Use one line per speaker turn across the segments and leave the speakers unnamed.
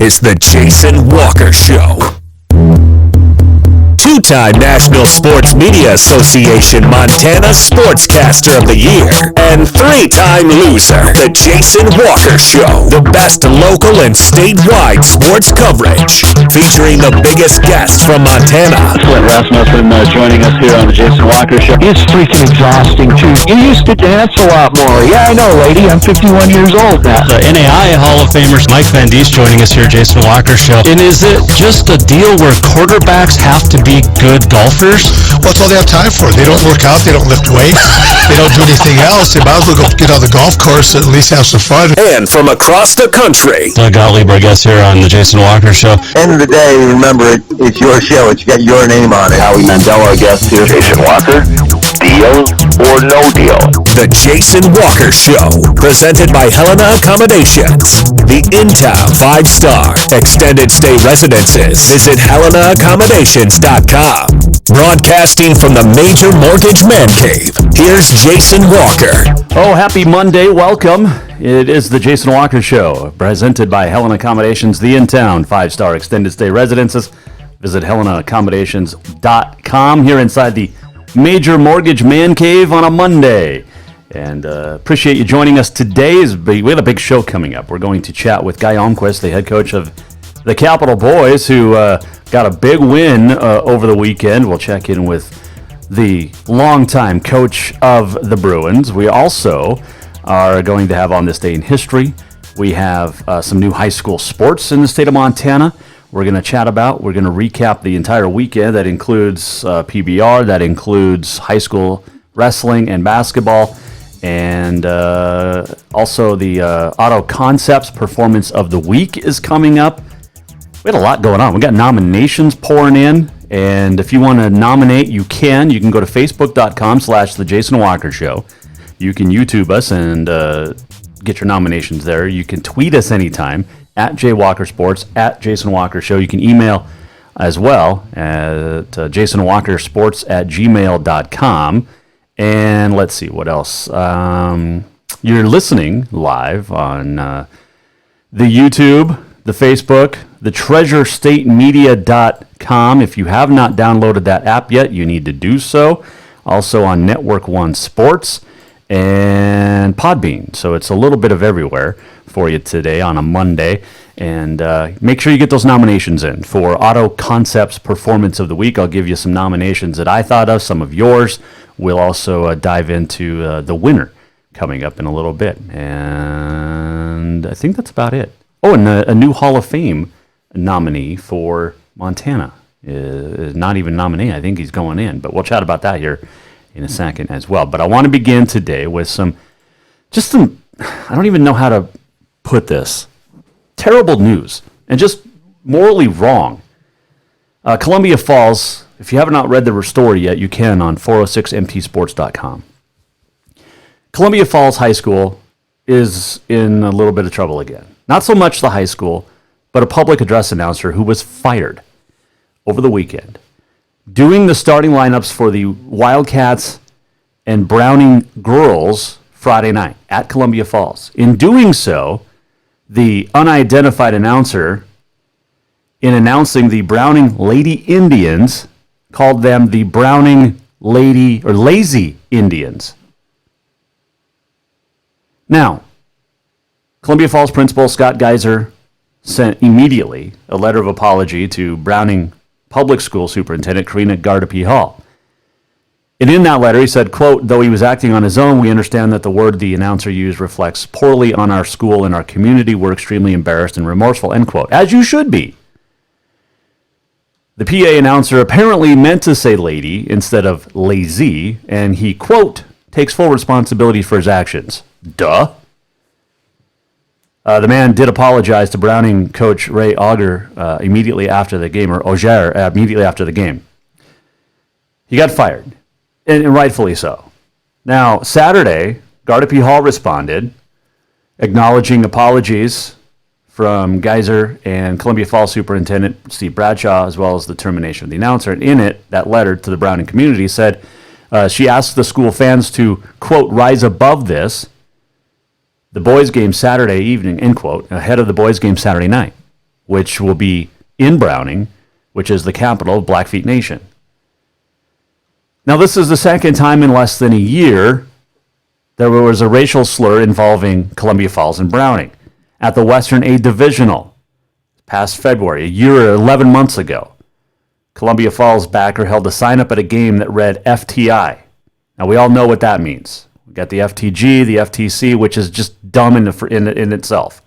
is The Jason Walker Show. Two-time National Sports Media Association Montana Sportscaster of the Year and three-time loser, The Jason Walker Show. The best local and statewide sports coverage, featuring the biggest guests from Montana.
Clint Rasmussen joining us here on The Jason Walker Show.
It's freaking exhausting, too. You used to dance a lot more. Yeah, I know, lady. I'm 51 years old now.
The NAI Hall of Famer Mike Van Diest joining us here, Jason Walker Show. And is it just a deal where quarterbacks have to be good golfers?
Well, that's all they have time for. They don't work out. They don't lift weights. They don't do anything else. They might as well go get on the golf course and at least have some fun.
And from across the country,
Doug Gottlieb, our guest here on The Jason Walker Show.
End of the day, remember, it's your show. It's got your name on it.
Howie Mandel, our guest here.
Jason Walker, deal or no deal?
The Jason Walker Show, presented by Helena Accommodations, the in-town 5-star extended stay residences. Visit HelenaAccommodations.com. Broadcasting from the Major Mortgage Man Cave, here's Jason Walker.
Oh, happy Monday. Welcome. It is the Jason Walker Show, presented by Helena Accommodations, the in-town 5-star extended stay residences. Visit HelenaAccommodations.com here inside the Major Mortgage Man Cave on a Monday. And appreciate you joining us today. We have a big show coming up. We're going to chat with Guy Almquist, the head coach of the Capital Boys, who got a big win over the weekend. We'll check in with the longtime coach of the Bruins. We also are going to have on this day in history. We have some new high school sports in the state of Montana. We're going to chat about. We're going to recap the entire weekend. That includes PBR. That includes high school wrestling and basketball. And also the Auto Concepts Performance of the Week is coming up. We had a lot going on. We got nominations pouring in. And if you want to nominate, you can. You can go to facebook.com/The Jason Walker Show. You can YouTube us and get your nominations there. You can tweet us anytime at JWalkerSports, at Jason Walker Show. You can email as well at jasonwalkersports@gmail.com. And let's see, what else? You're listening live on the YouTube, the Facebook, the treasurestatemedia.com. If you have not downloaded that app yet, you need to do so. Also on Network One Sports and Podbean. So it's a little bit of everywhere for you today on a Monday. And make sure you get those nominations in for Auto Concepts Performance of the Week. I'll give you some nominations that I thought of, some of yours. We'll also dive into the winner coming up in a little bit. And I think that's about it. Oh, and a new Hall of Fame nominee for Montana. Not even nominee. I think he's going in. But we'll chat about that here in a second as well. But I want to begin today with some, I don't even know how to put this, terrible news and just morally wrong. Columbia Falls, if you have not read the story yet, you can on 406mtsports.com. Columbia Falls High School is in a little bit of trouble again. Not so much the high school, but a public address announcer who was fired over the weekend, doing the starting lineups for the Wildcats and Browning girls Friday night at Columbia Falls. In doing so, the unidentified announcer, in announcing the Browning Lady Indians, called them the Browning Lady or Lazy Indians. Now, Columbia Falls principal Scott Geiser sent immediately a letter of apology to Browning Public School Superintendent Karina Gardapi Hall. And in that letter, he said, quote, "Though he was acting on his own, we understand that the word the announcer used reflects poorly on our school and our community. We're extremely embarrassed and remorseful," end quote. As you should be. The PA announcer apparently meant to say lady instead of lazy, and he, quote, "takes full responsibility for his actions." Duh. The man did apologize to Browning coach Ray Auger immediately after the game, or Auger immediately after the game. He got fired, and rightfully so. Now, Saturday, Gardapi Hall responded, acknowledging apologies from Geiser and Columbia Falls Superintendent Steve Bradshaw, as well as the termination of the announcer. And in it, that letter to the Browning community said, she asked the school fans to, quote, "rise above this, the boys' game Saturday evening," end quote, ahead of the boys' game Saturday night. which will be in Browning, which is the capital of Blackfeet Nation. Now, this is the second time in less than a year there was a racial slur involving Columbia Falls and Browning at the Western A Divisional past February, a year or 11 months ago. Columbia Falls backer held a sign up at a game that read FTI. Now, we all know what that means. We got the FTG, the FTC, which is just dumb in itself.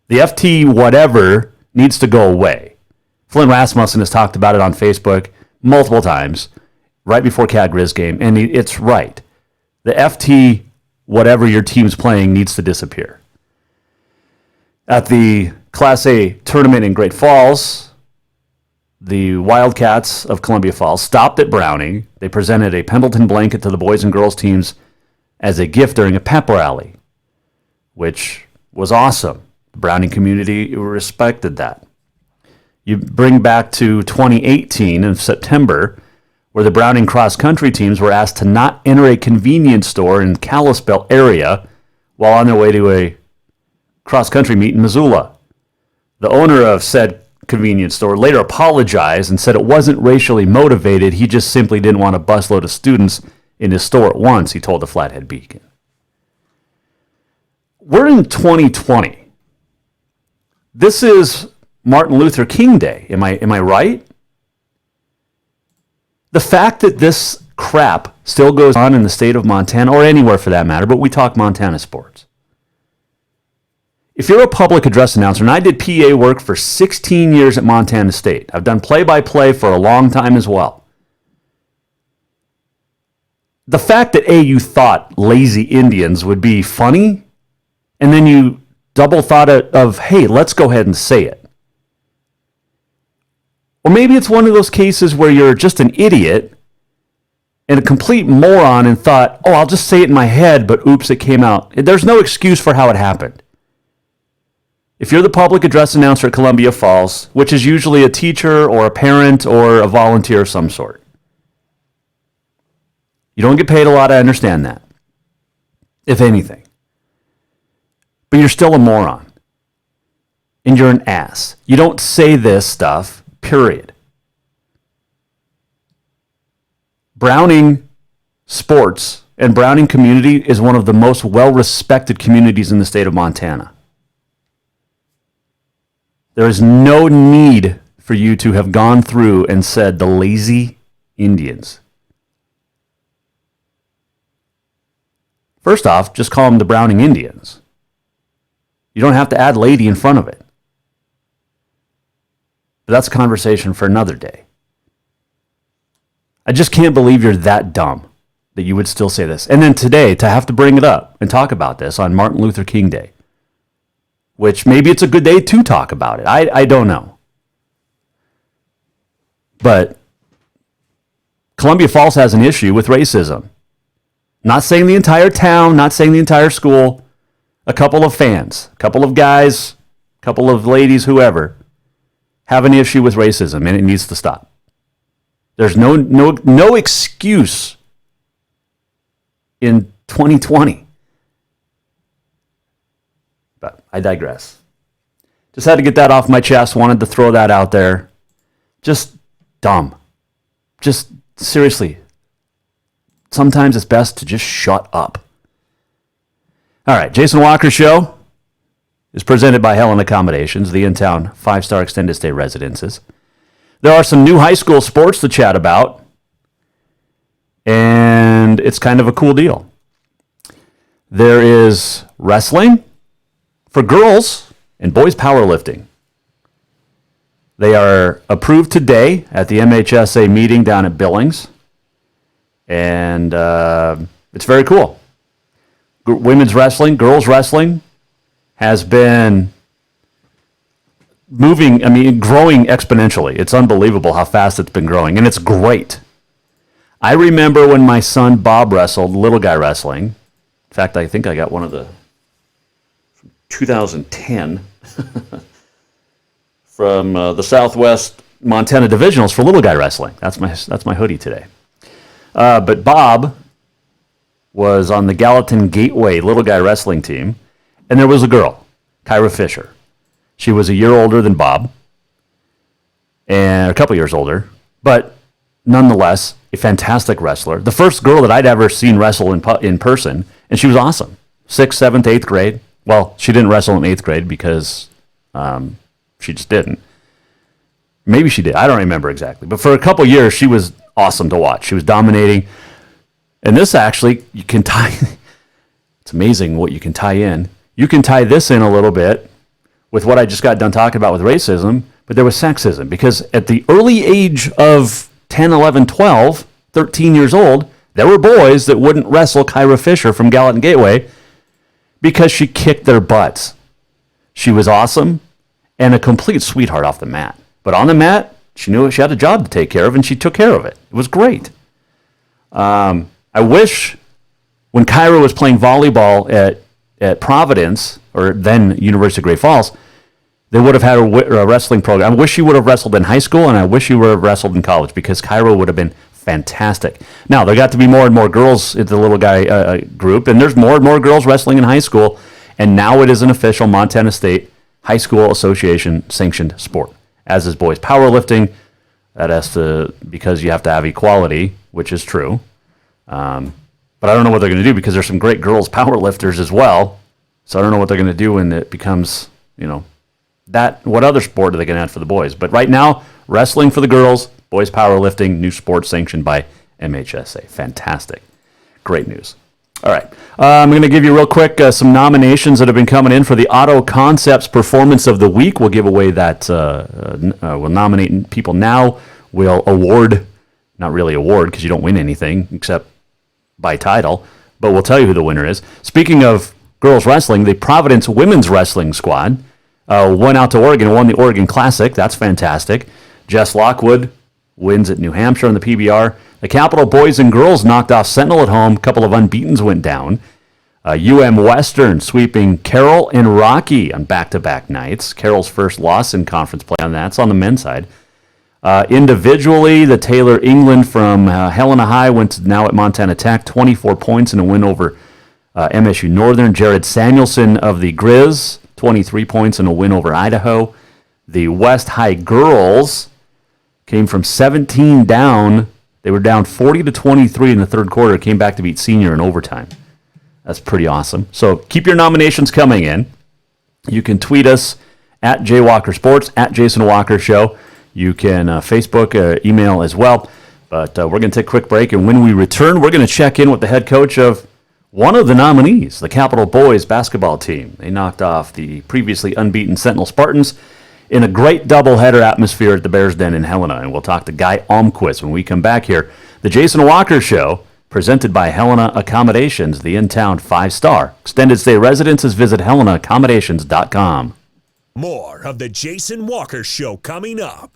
The FT whatever needs to go away. Flynn Rasmussen has talked about it on Facebook multiple times right before Cat Grizz game, and it's right. The FT whatever your team's playing needs to disappear. At the Class A tournament in Great Falls, the Wildcats of Columbia Falls stopped at Browning. They presented a Pendleton blanket to the boys and girls teams as a gift during a pep rally, which was awesome. The Browning community respected that. You bring back to 2018 in September, where the Browning cross-country teams were asked to not enter a convenience store in Kalispell area while on their way to a cross-country meet in Missoula. The owner of said convenience store later apologized and said it wasn't racially motivated. He just simply didn't want a busload of students in his store at once, he told the Flathead Beacon. We're in 2020. This is Martin Luther King Day. Am I right? The fact that this crap still goes on in the state of Montana, or anywhere for that matter, but we talk Montana sports. If you're a public address announcer, and I did PA work for 16 years at Montana State. I've done play-by-play for a long time as well. The fact that you thought lazy Indians would be funny, and then you double thought of, hey, let's go ahead and say it. Or maybe it's one of those cases where you're just an idiot and a complete moron and thought, oh, I'll just say it in my head, but oops, it came out. There's no excuse for how it happened. If you're the public address announcer at Columbia Falls, which is usually a teacher or a parent or a volunteer of some sort, you don't get paid a lot, I understand that, if anything. But you're still a moron. And you're an ass. You don't say this stuff, period. Browning sports and Browning community is one of the most well-respected communities in the state of Montana. There is no need for you to have gone through and said the lazy Indians. First off, just call them the Browning Indians. You don't have to add lady in front of it. But that's a conversation for another day. I just can't believe you're that dumb that you would still say this. And then today, to have to bring it up and talk about this on Martin Luther King Day, which maybe it's a good day to talk about it. I don't know. But Columbia Falls has an issue with racism. Not saying the entire town, not saying the entire school. A couple of fans, a couple of guys, a couple of ladies, whoever, have an issue with racism, and it needs to stop. There's no excuse in 2020. But I digress. Just had to get that off my chest. Wanted to throw that out there. Just dumb. Just seriously. Sometimes it's best to just shut up. All right, Jason Walker Show is presented by Helen Accommodations, the in-town 5-star extended stay residences. There are some new high school sports to chat about, and it's kind of a cool deal. There is wrestling for girls and boys powerlifting. They are approved today at the MHSA meeting down at Billings, and it's very cool. Women's wrestling, girls wrestling has been growing exponentially. It's unbelievable how fast it's been growing, and it's great. I remember when my son Bob wrestled, little guy wrestling. In fact, I think I got one of the 2010 from the Southwest Montana Divisionals for little guy wrestling. That's my hoodie today. But Bob was on the Gallatin Gateway little guy wrestling team, and there was a girl, Kyra Fisher. She was a year older than Bob, and a couple years older, but nonetheless, a fantastic wrestler. The first girl that I'd ever seen wrestle in person, and she was awesome. 6th, 7th, 8th grade. Well, she didn't wrestle in 8th grade because she just didn't. Maybe she did. I don't remember exactly. But for a couple years, she was awesome to watch. She was dominating. And this actually, you can tie... It's amazing what you can tie in. You can tie this in a little bit with what I just got done talking about with racism, but there was sexism. Because at the early age of 10, 11, 12, 13 years old, there were boys that wouldn't wrestle Kyra Fisher from Gallatin Gateway because she kicked their butts. She was awesome and a complete sweetheart off the mat. But on the mat, she knew she had a job to take care of, and she took care of it. It was great. I wish when Kyra was playing volleyball at Providence, or then University of Great Falls, they would have had a wrestling program. I wish she would have wrestled in high school, and I wish she would have wrestled in college, because Kyra would have been fantastic. Now, there got to be more and more girls in the little guy group, and there's more and more girls wrestling in high school, and now it is an official Montana State High School Association sanctioned sport, as is boys powerlifting. That has to, because you have to have equality, which is true. But I don't know what they're going to do, because there's some great girls powerlifters as well. So I don't know what they're going to do when it becomes, that. What other sport are they going to add for the boys? But right now, wrestling for the girls, boys powerlifting, new sport sanctioned by MHSA. Fantastic. Great news. All right. I'm going to give you real quick some nominations that have been coming in for the Auto Concepts Performance of the Week. We'll give away that. We'll nominate people now. We'll award, not really award because you don't win anything except by title, but we'll tell you who the winner is. Speaking of girls wrestling, the Providence Women's Wrestling Squad went out to Oregon and won the Oregon Classic. That's fantastic. Jess Lockwood wins at New Hampshire on the PBR. The Capital Boys and Girls knocked off Sentinel at home. A couple of unbeatens went down. Western sweeping Carroll and Rocky on back-to-back nights. Carroll's first loss in conference play on that. It's on the men's side. Individually, the Taylor England from Helena High went now at Montana Tech, 24 points in a win over MSU Northern. Jared Samuelson of the Grizz, 23 points in a win over Idaho. The West High girls came from 17 down. They were down 40-23 in the third quarter, came back to beat Senior in overtime. That's pretty awesome. So keep your nominations coming in. You can tweet us at JWalker Sports, at Jason Walker Show. You can Facebook, email as well. But we're going to take a quick break, and when we return, we're going to check in with the head coach of one of the nominees, the Capital Boys basketball team. They knocked off the previously unbeaten Sentinel Spartans in a great doubleheader atmosphere at the Bears Den in Helena. And we'll talk to Guy Almquist when we come back here. The Jason Walker Show, presented by Helena Accommodations, the in-town 5-star. Extended stay residences, visit HelenaAccommodations.com.
More of the Jason Walker Show coming up.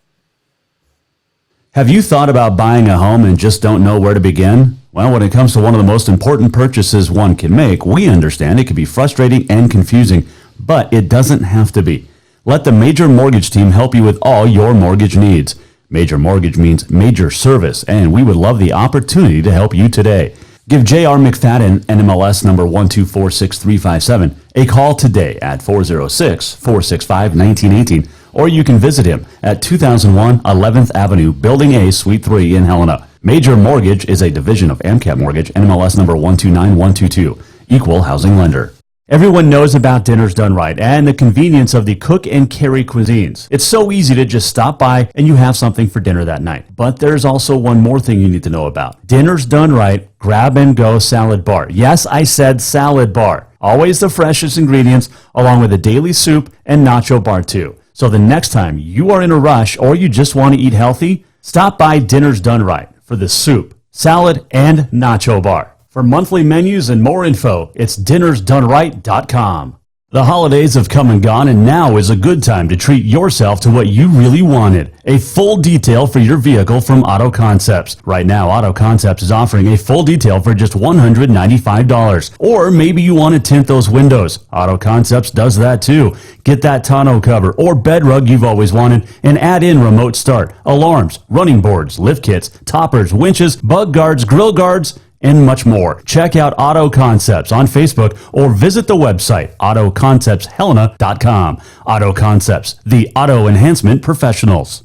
Have you thought about buying a home and just don't know where to begin? Well, when it comes to one of the most important purchases one can make, we understand it can be frustrating and confusing, but it doesn't have to be. Let the Major Mortgage team help you with all your mortgage needs. Major Mortgage means major service, and we would love the opportunity to help you today. Give J.R. McFadden, NMLS number 1246357, a call today at 406-465-1918, or you can visit him at 2001 11th Avenue, Building A, Suite 3 in Helena. Major Mortgage is a division of AMCAP Mortgage, NMLS number 129122, equal housing lender. Everyone knows about Dinner's Done Right and the convenience of the cook and carry cuisines. It's so easy to just stop by and you have something for dinner that night. But there's also one more thing you need to know about. Dinner's Done Right Grab and Go Salad Bar. Yes, I said salad bar. Always the freshest ingredients, along with a daily soup and nacho bar too. So the next time you are in a rush or you just want to eat healthy, stop by Dinner's Done Right for the soup, salad, and nacho bar. For monthly menus and more info, it's dinnersdoneright.com. The holidays have come and gone, and now is a good time to treat yourself to what you really wanted. A full detail for your vehicle from Auto Concepts. Right now, Auto Concepts is offering a full detail for just $195. Or maybe you want to tint those windows. Auto Concepts does that too. Get that tonneau cover or bed rug you've always wanted and add in remote start, alarms, running boards, lift kits, toppers, winches, bug guards, grill guards, and much more. Check out Auto Concepts on Facebook or visit the website autoconceptshelena.com. Auto Concepts, the auto enhancement professionals.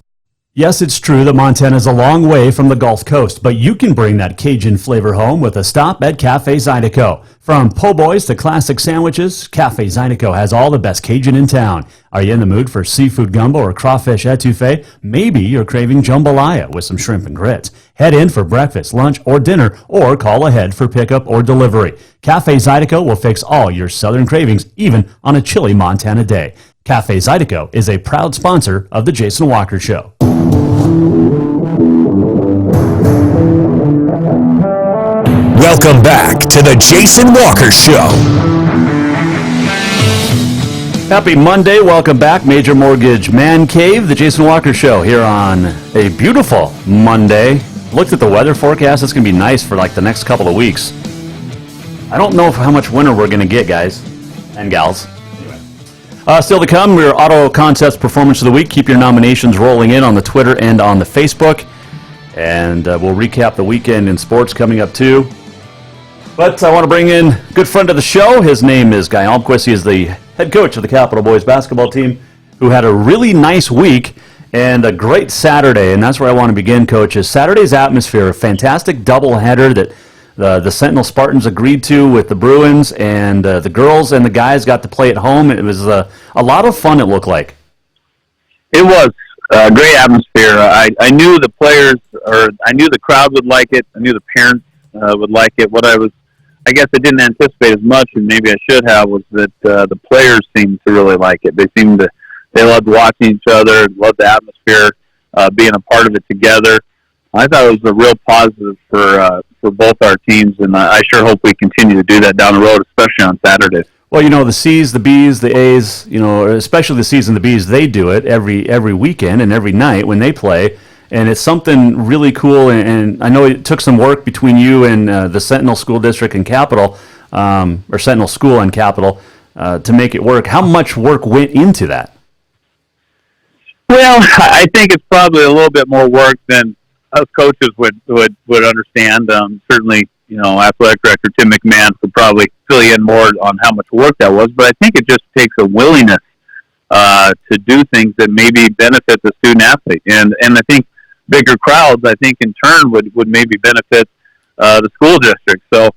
Yes, it's true that Montana is a long way from the Gulf Coast, but you can bring that Cajun flavor home with a stop at Cafe Zydeco. From po' boys to classic sandwiches, Cafe Zydeco has all the best Cajun in town. Are you in the mood for seafood gumbo or crawfish etouffee? Maybe you're craving jambalaya with some shrimp and grits. Head in for breakfast, lunch, or dinner, or call ahead for pickup or delivery. Cafe Zydeco will fix all your southern cravings, even on a chilly Montana day. Cafe Zydeco is a proud sponsor of The Jason Walker Show.
Welcome back to the Jason Walker Show.
Happy Monday. Welcome back. Major Mortgage Man Cave, the Jason Walker Show here on a beautiful Monday. Looked at the weather forecast. It's going to be nice for like the next couple of weeks. I don't know how much winter we're going to get, guys and gals. Still to come, we're Auto Concepts Performance of the Week. Keep your nominations rolling in on the Twitter and on the Facebook. And we'll recap the weekend in sports coming up too. But I want to bring in a good friend of the show. His name is Guy Almquist. He is the head coach of the Capital Boys basketball team who had a really nice week and a great Saturday. And that's where I want to begin, Coach, is Saturday's atmosphere. A fantastic doubleheader that the Sentinel Spartans agreed to with the Bruins, and the girls and the guys got to play at home. It was a lot of fun, it looked like.
It was a great atmosphere. I knew the players, or I knew the crowd would like it. I knew the parents would like it. I guess I didn't anticipate as much, and maybe I should have, was that the players seemed to really like it. They loved watching each other, loved the atmosphere, being a part of it together. I thought it was a real positive for both our teams, and I sure hope we continue to do that down the road, especially on Saturdays.
Well, you know, the C's, the B's, the A's, you know, especially the C's and the B's, they do it every weekend and every night when they play. And it's something really cool, and I know it took some work between you and the Sentinel School District and Capital, or Sentinel School and Capital, to make it work. How much work went into that?
Well, I think it's probably a little bit more work than us coaches would understand. Certainly, you know, Athletic Director Tim McMahon could probably fill you in more on how much work that was, but I think it just takes a willingness to do things that maybe benefit the student athlete. And I think bigger crowds, I think, in turn would maybe benefit the school district. So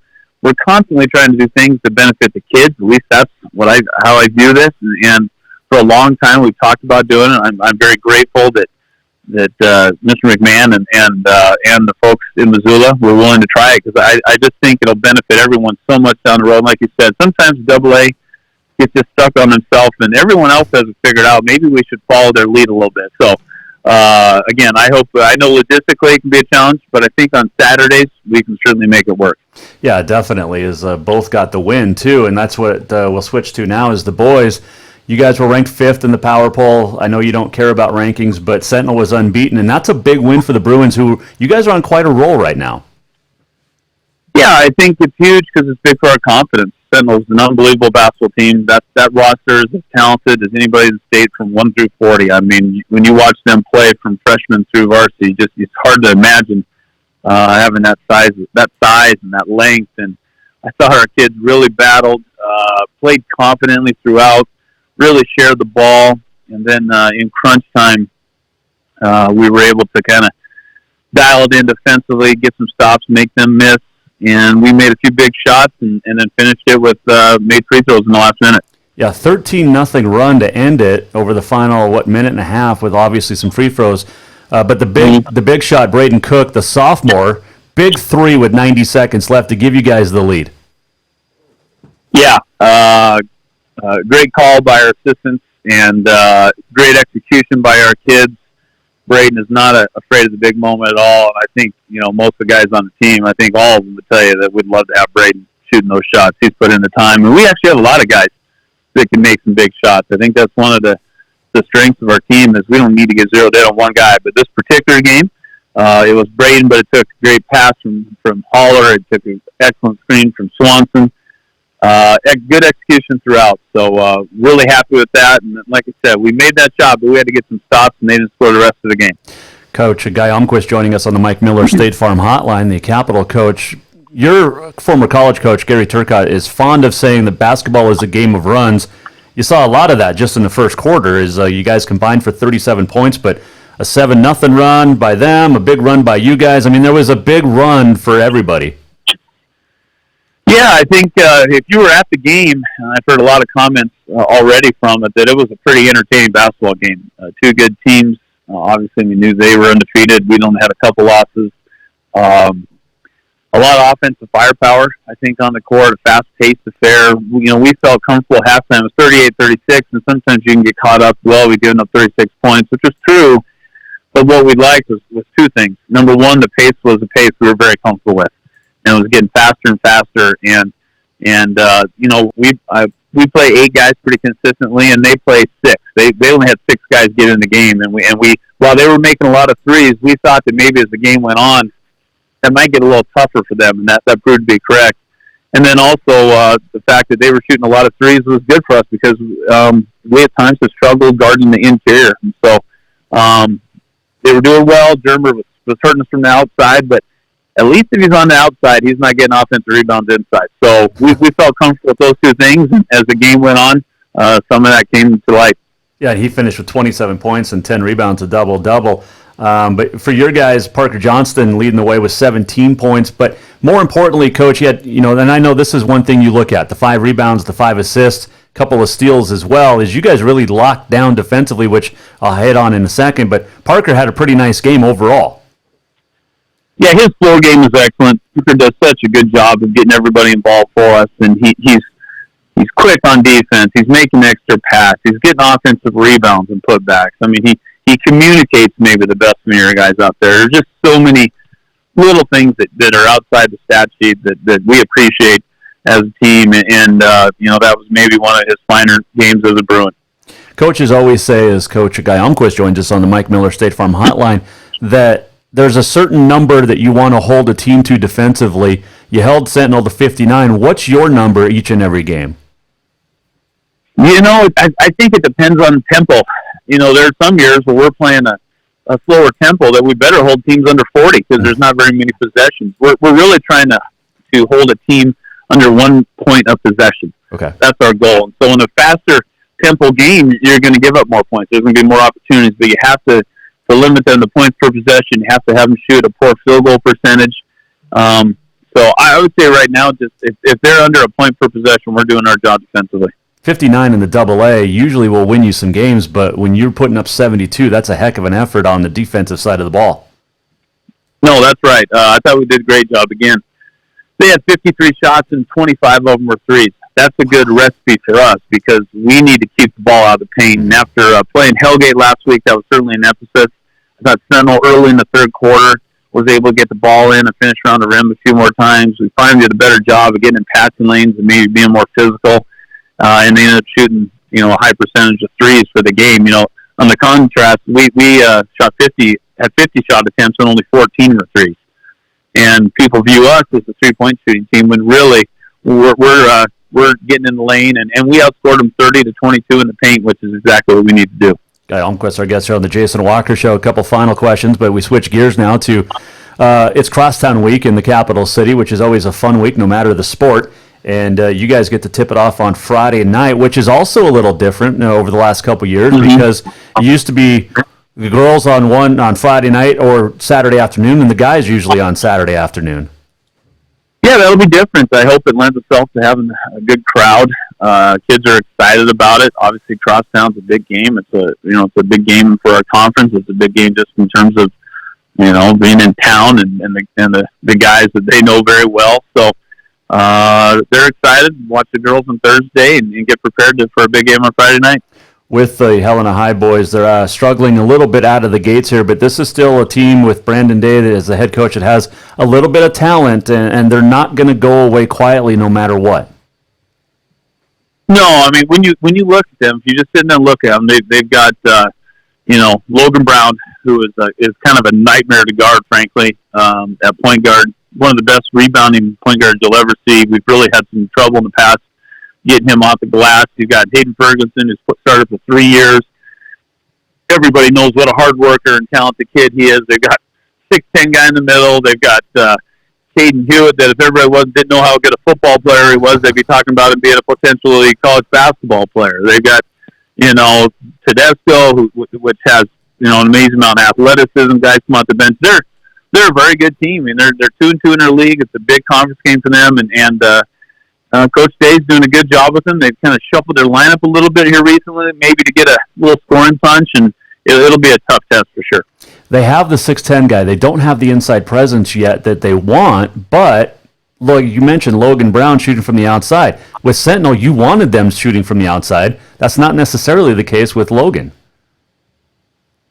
we're constantly trying to do things to benefit the kids. At least that's how I view this. And for a long time, we've talked about doing it. I'm very grateful that Mr. McMahon and the folks in Missoula were willing to try it, because I just think it'll benefit everyone so much down the road. Like you said, sometimes AA gets just stuck on themselves, and everyone else has it figured out. Maybe we should follow their lead a little bit. So, again, I know logistically it can be a challenge, but I think on Saturdays we can certainly make it work.
Yeah, definitely. Is both got the win too, and that's what we'll switch to now. Is the boys. You guys were ranked 5th in the power poll. I know you don't care about rankings, but Sentinel was unbeaten, and that's a big win for the Bruins, who you guys are on quite a roll right now.
Yeah, I think it's huge because it's big for our confidence. Sentinel's an unbelievable basketball team. That roster is as talented as anybody in the state from 1 through 40. I mean, when you watch them play from freshman through varsity, it's hard to imagine having that size and that length. And I thought our kids really battled, played confidently throughout, really shared the ball, and then in crunch time, we were able to kind of dial it in defensively, get some stops, make them miss, and we made a few big shots and then finished it with made free throws in the last minute.
Yeah, 13-0 run to end it over the final, minute and a half, with obviously some free throws. But the big shot, Braden Cook, the sophomore, big three with 90 seconds left to give you guys the lead.
Yeah, great call by our assistants, and great execution by our kids. Braden is not afraid of the big moment at all, and I think, you know, most of the guys on the team, I think all of them would tell you that we'd love to have Braden shooting those shots. He's put in the time, and we actually have a lot of guys that can make some big shots. I think that's one of the strengths of our team, is we don't need to get zeroed in on one guy. But this particular game, it was Braden, but it took a great pass from Haller. It took an excellent screen from Swanson. Good execution throughout. So really happy with that. And like I said, we made that shot, but we had to get some stops, and they didn't score the rest of the game.
Coach Guy Almquist joining us on the Mike Miller State Farm Hotline, the Capital coach. your former college coach, Gary Turcotte, is fond of saying that basketball is a game of runs. You saw a lot of that just in the first quarter. You guys combined for 37 points, but a 7-0 run by them, a big run by you guys. I mean, there was a big run for everybody.
Yeah, I think if you were at the game, I've heard a lot of comments already from it, that it was a pretty entertaining basketball game. Two good teams. Obviously, we knew they were undefeated. We only had a couple losses. A lot of offensive firepower, I think, on the court, a fast-paced affair. We felt comfortable at halftime. It was 38-36, and sometimes you can get caught up, well, we've given up 36 points, which was true. But what we liked was two things. Number one, the pace was a pace we were very comfortable with. And it was getting faster and faster. And we play 8 guys pretty consistently, and they play 6. They only had 6 guys get in the game. And we while they were making a lot of threes, we thought that maybe as the game went on, that might get a little tougher for them, and that proved to be correct. And then also the fact that they were shooting a lot of threes was good for us because we at times have struggled guarding the interior. And so they were doing well. Dermer was hurting us from the outside, but at least if he's on the outside, he's not getting offensive rebounds inside. So we felt comfortable with those two things. And as the game went on, some of that came to light.
Yeah, he finished with 27 points and 10 rebounds, a double-double. But for your guys, Parker Johnston leading the way with 17 points. But more importantly, Coach, you had, and I know this is one thing you look at, the 5 rebounds, the 5 assists, couple of steals as well, is you guys really locked down defensively, which I'll hit on in a second. But Parker had a pretty nice game overall.
Yeah, his floor game is excellent. Parker does such a good job of getting everybody involved for us, and he's quick on defense. He's making extra pass. He's getting offensive rebounds and putbacks. I mean, he communicates maybe the best of your guys out there. There's just so many little things that are outside the stat sheet that we appreciate as a team, and that was maybe one of his finer games as a Bruin.
Coaches always say, as Coach Guy Almquist joins us on the Mike Miller State Farm Hotline, that there's a certain number that you want to hold a team to defensively. You held Sentinel to 59. What's your number each and every game?
I think it depends on tempo. There are some years where we're playing a slower tempo that we better hold teams under 40 because there's not very many possessions. We're really trying to hold a team under 1 point of possession.
Okay.
That's our goal. And so in a faster tempo game, you're going to give up more points. There's going to be more opportunities, but you have to limit them to points per possession. You have to have them shoot a poor field goal percentage. So I would say right now, just if they're under a point per possession, we're doing our job defensively.
59 in the AA usually will win you some games, but when you're putting up 72, that's a heck of an effort on the defensive side of the ball.
No, that's right. I thought we did a great job. Again, they had 53 shots and 25 of them were threes. That's a good recipe for us because we need to keep the ball out of the paint. And after playing Hellgate last week, that was certainly an emphasis. I thought Sentinel early in the third quarter was able to get the ball in and finish around the rim a few more times. We finally did a better job of getting in passing lanes and maybe being more physical. And they ended up shooting, a high percentage of threes for the game. On the contrast, we had 50 shot attempts and only 14 were threes. And people view us as a 3-point shooting team when really we're getting in the lane and we outscored them 30-22 in the paint, which is exactly what we need to do. Guy
Almquist, our guest here on the Jason Walker Show. A couple final questions, but we switch gears now to it's Crosstown Week in the capital city, which is always a fun week no matter the sport. And you guys get to tip it off on Friday night, which is also a little different over the last couple of years because it used to be the girls on Friday night or Saturday afternoon, and the guys usually on Saturday afternoon.
Yeah, that'll be different. I hope it lends itself to having a good crowd. Kids are excited about it. Obviously, Crosstown's a big game. It's a big game for our conference. It's a big game just in terms of being in town and the guys that they know very well. So. They're excited. Watch the girls on Thursday and get prepared for a big game on Friday night.
With the Helena High boys, they're struggling a little bit out of the gates here, but this is still a team with Brandon Day as the head coach that has a little bit of talent, and they're not going to go away quietly no matter what.
No, I mean when you look at them, if you just sit there and look at them, they've got Logan Brown, who is kind of a nightmare to guard, frankly, at point guard. One of the best rebounding point guards you'll ever see. We've really had some trouble in the past getting him off the glass. You've got Hayden Ferguson, who's started for 3 years. Everybody knows what a hard worker and talented kid he is. They've got 6'10" guy in the middle. They've got Caden Hewitt that if everybody didn't know how good a football player he was, they'd be talking about him being a potentially college basketball player. They've got, Tedesco, which has, an amazing amount of athleticism, guys come out the bench. They're a very good team. I mean, they're 2-2 in their league. It's a big conference game for them, and Coach Day's doing a good job with them. They've kind of shuffled their lineup a little bit here recently, maybe to get a little scoring punch, and it'll be a tough test for sure.
They have the 6'10" guy. They don't have the inside presence yet that they want, but look, you mentioned Logan Brown shooting from the outside. With Sentinel, you wanted them shooting from the outside. That's not necessarily the case with Logan.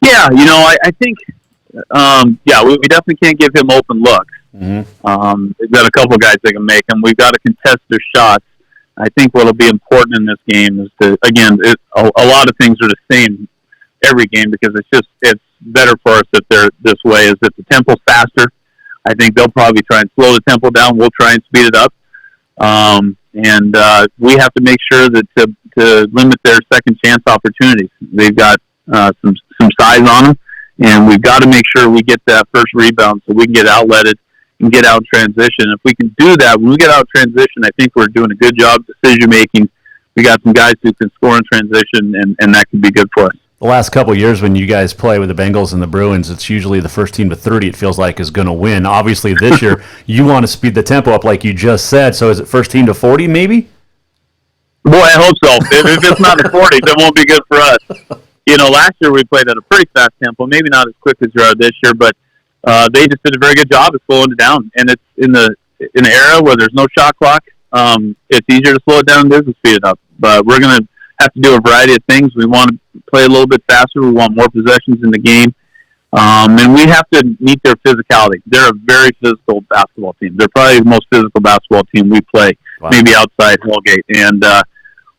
Yeah, I think, we definitely can't give him open looks. Mm-hmm. They've got a couple guys that can make them. We've got to contest their shots. I think what'll be important in this game is a lot of things are the same every game because it's better for us if they're this way. Is if the tempo's faster, I think they'll probably try and slow the tempo down. We'll try and speed it up, and we have to make sure that to limit their second chance opportunities. They've got some size on them, and we've got to make sure we get that first rebound so we can get outletted and get out in transition. If we can do that, when we get out in transition, I think we're doing a good job decision making. We got some guys who can score in transition, and that can be good for us.
The last couple of years when you guys play with the Bengals and the Bruins, it's usually the first team to 30, it feels like, is going to win. Obviously, this year, you want to speed the tempo up like you just said. So is it first team to 40 maybe?
Boy, I hope so. If it's not the 40s, it won't be good for us. Last year we played at a pretty fast tempo, maybe not as quick as we are this year, but they just did a very good job of slowing it down. And it's in an era where there's no shot clock. It's easier to slow it down than it is to speed it up. But we're going to have to do a variety of things. We want to play a little bit faster. We want more possessions in the game. And we have to meet their physicality. They're a very physical basketball team. They're probably the most physical basketball team we play, maybe outside Hellgate. And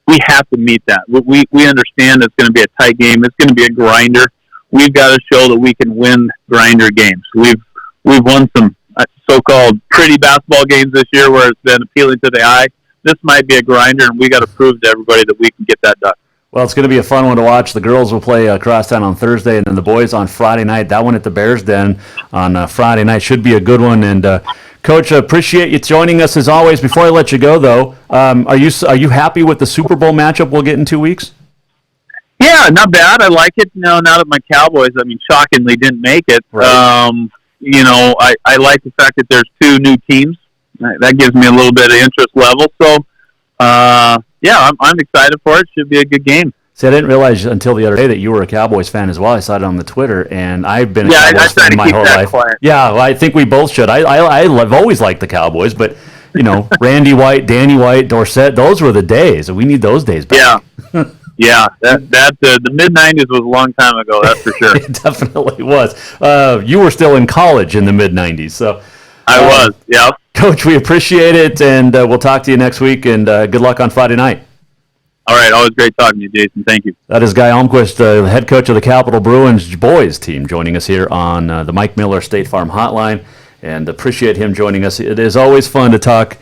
we have to meet that. We understand it's going to be a tight game. It's going to be a grinder. We've got to show that we can win grinder games. We've won some so-called pretty basketball games this year where it's been appealing to the eye. This might be a grinder, and we got to prove to everybody that we can get that done.
Well, it's going to be a fun one to watch. The girls will play Crosstown on Thursday, and then the boys on Friday night. That one at the Bears Den on Friday night should be a good one. And Coach, appreciate you joining us as always. Before I let you go, though, are you happy with the Super Bowl matchup we'll get in 2 weeks?
Yeah, not bad. I like it. Now that my Cowboys, shockingly didn't make it. Right. I like the fact that there's two new teams. That gives me a little bit of interest level. So, I'm excited for it. Should be a good game. See,
I didn't realize until the other day that you were a Cowboys fan as well. I saw it on the Twitter, and I've been a Cowboys fan my whole life. Quiet. Yeah, well, I think we both should. I've always liked the Cowboys, but, Randy White, Danny White, Dorsett, those were the days. We need those days back.
Yeah. Yeah, the mid-'90s was a long time ago, that's for sure.
It definitely was. You were still in college in the mid-'90s. So
I was, yeah.
Coach, we appreciate it, and we'll talk to you next week, and good luck on Friday night.
All right, always great talking to you, Jason. Thank you.
That is Guy Almquist, the head coach of the Capital Bruins boys team, joining us here on the Mike Miller State Farm Hotline, and appreciate him joining us. It is always fun to talk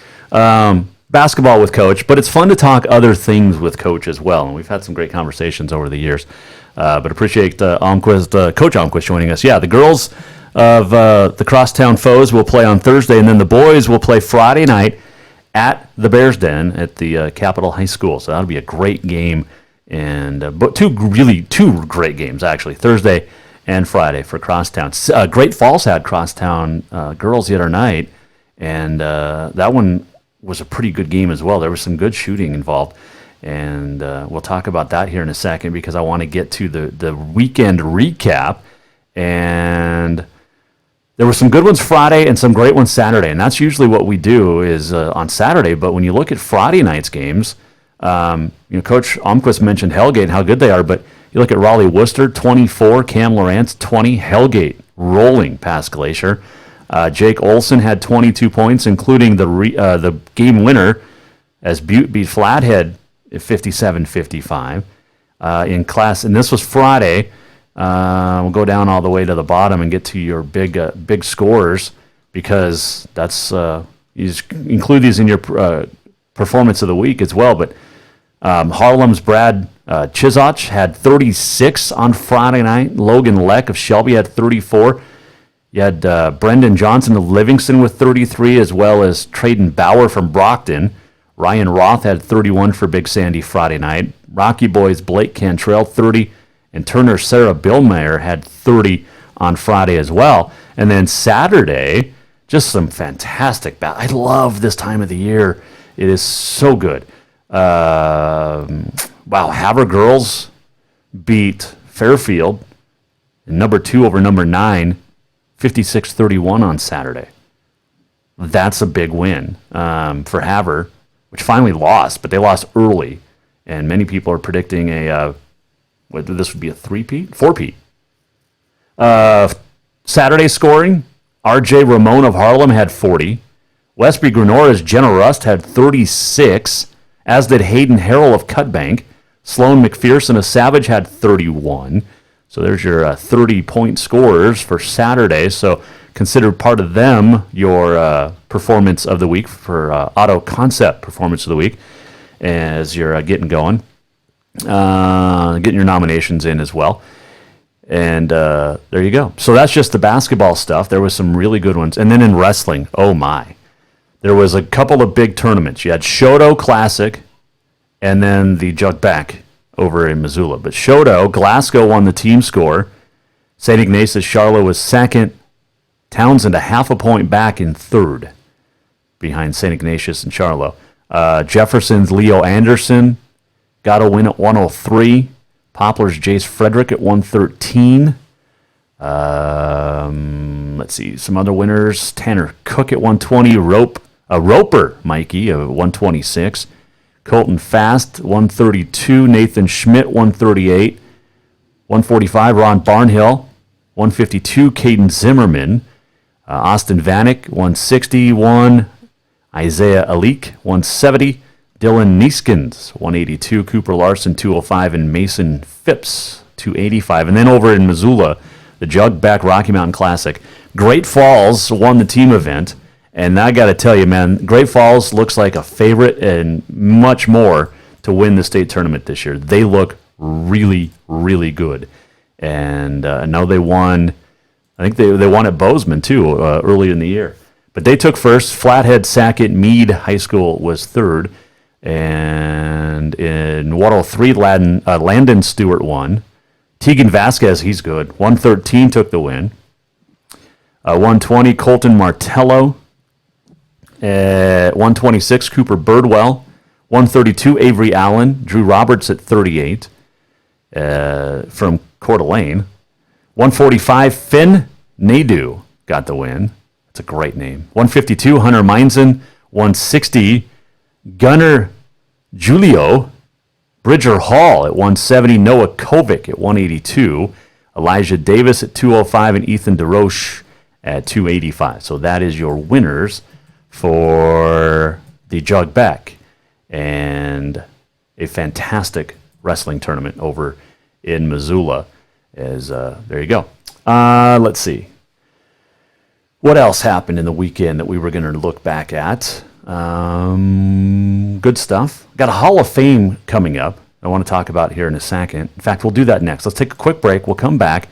basketball with Coach, but it's fun to talk other things with Coach as well, and we've had some great conversations over the years. But appreciate Coach Almquist joining us. Yeah, the girls of the Crosstown Foes will play on Thursday, and then the boys will play Friday night at the Bears Den at the Capitol High School. So that'll be a great game, and but two great games actually, Thursday and Friday for Crosstown. Great Falls had Crosstown girls the other night, and that one was a pretty good game as well. There was some good shooting involved, and we'll talk about that here in a second because I want to get to the weekend recap. And there were some good ones Friday and some great ones Saturday, and that's usually what we do is on Saturday. But when you look at Friday night's games, Coach Almquist mentioned Hellgate and how good they are, but you look at Raleigh-Worcester, 24, Cam Lawrence, 20, Hellgate rolling past Glacier. Jake Olson had 22 points, including the game winner as Butte beat Flathead at 57-55 in class. And this was Friday. We'll go down all the way to the bottom and get to your big scores because that's you include these in your performance of the week as well. But Harlem's Brad Chizoch had 36 on Friday night. Logan Leck of Shelby had 34. You had Brendan Johnson of Livingston with 33, as well as Traden Bauer from Brockton. Ryan Roth had 31 for Big Sandy Friday night. Rocky Boys Blake Cantrell, 30, and Turner Sarah Billmeyer had 30 on Friday as well. And then Saturday, just some fantastic I love this time of the year. It is so good. Wow, Havre girls beat Fairfield, number 2 over number 9, 56-31 on Saturday. That's a big win for Havre, which finally lost, but they lost early. And many people are predicting whether this would be a 3-peat? 4-peat. Saturday scoring, R.J. Ramon of Harlem had 40. Westby Grenora's Jenna Rust had 36, as did Hayden Harrell of Cutbank. Sloan McPherson of Savage had 31. So there's your 30-point scorers for Saturday. So consider part of them your performance of the week for Auto Concept Performance of the Week as you're getting going. Getting your nominations in as well. And there you go. So that's just the basketball stuff. There was some really good ones. And then in wrestling, oh my. There was a couple of big tournaments. You had Shoto Classic and then the Jug Back over in Missoula. But Shoto, Glasgow won the team score. St. Ignatius Charlotte was second. Townsend a half a point back in third behind St. Ignatius and Charlotte. Jefferson's Leo Anderson got a win at 103. Poplar's Jace Frederick at 113. Let's see, some other winners. Tanner Cook at 120. Roper Mikey at 126. Colton Fast, 132. Nathan Schmidt, 138. 145, Ron Barnhill. 152, Caden Zimmerman. Austin Vanek, 161. Isaiah Alik, 170. Dylan Neeskins, 182. Cooper Larson, 205. And Mason Phipps, 285. And then over in Missoula, the Jug Back Rocky Mountain Classic. Great Falls won the team event. And I got to tell you, man, Great Falls looks like a favorite and much more to win the state tournament this year. They look really, really good. And now they won, I think they won at Bozeman, too, early in the year. But they took first. Flathead, Sackett, Meade High School was third. And in 103, Landon Stewart won. Tegan Vasquez, he's good. 113 took the win. 120, Colton Martello. 126, Cooper Birdwell. 132, Avery Allen. Drew Roberts at 38 from Coeur d'Alene. 145, Finn Nadeau got the win. That's a great name. 152, Hunter Meinzen. 160, Gunnar Julio. Bridger Hall at 170. Noah Kovic at 182. Elijah Davis at 205. And Ethan DeRoche at 285. So that is your winners for the Jug Back and a fantastic wrestling tournament over in Missoula. There you go. Let's see. What else happened in the weekend that we were going to look back at? Good stuff. Got a Hall of Fame coming up I want to talk about here in a second. In fact, we'll do that next. Let's take a quick break. We'll come back.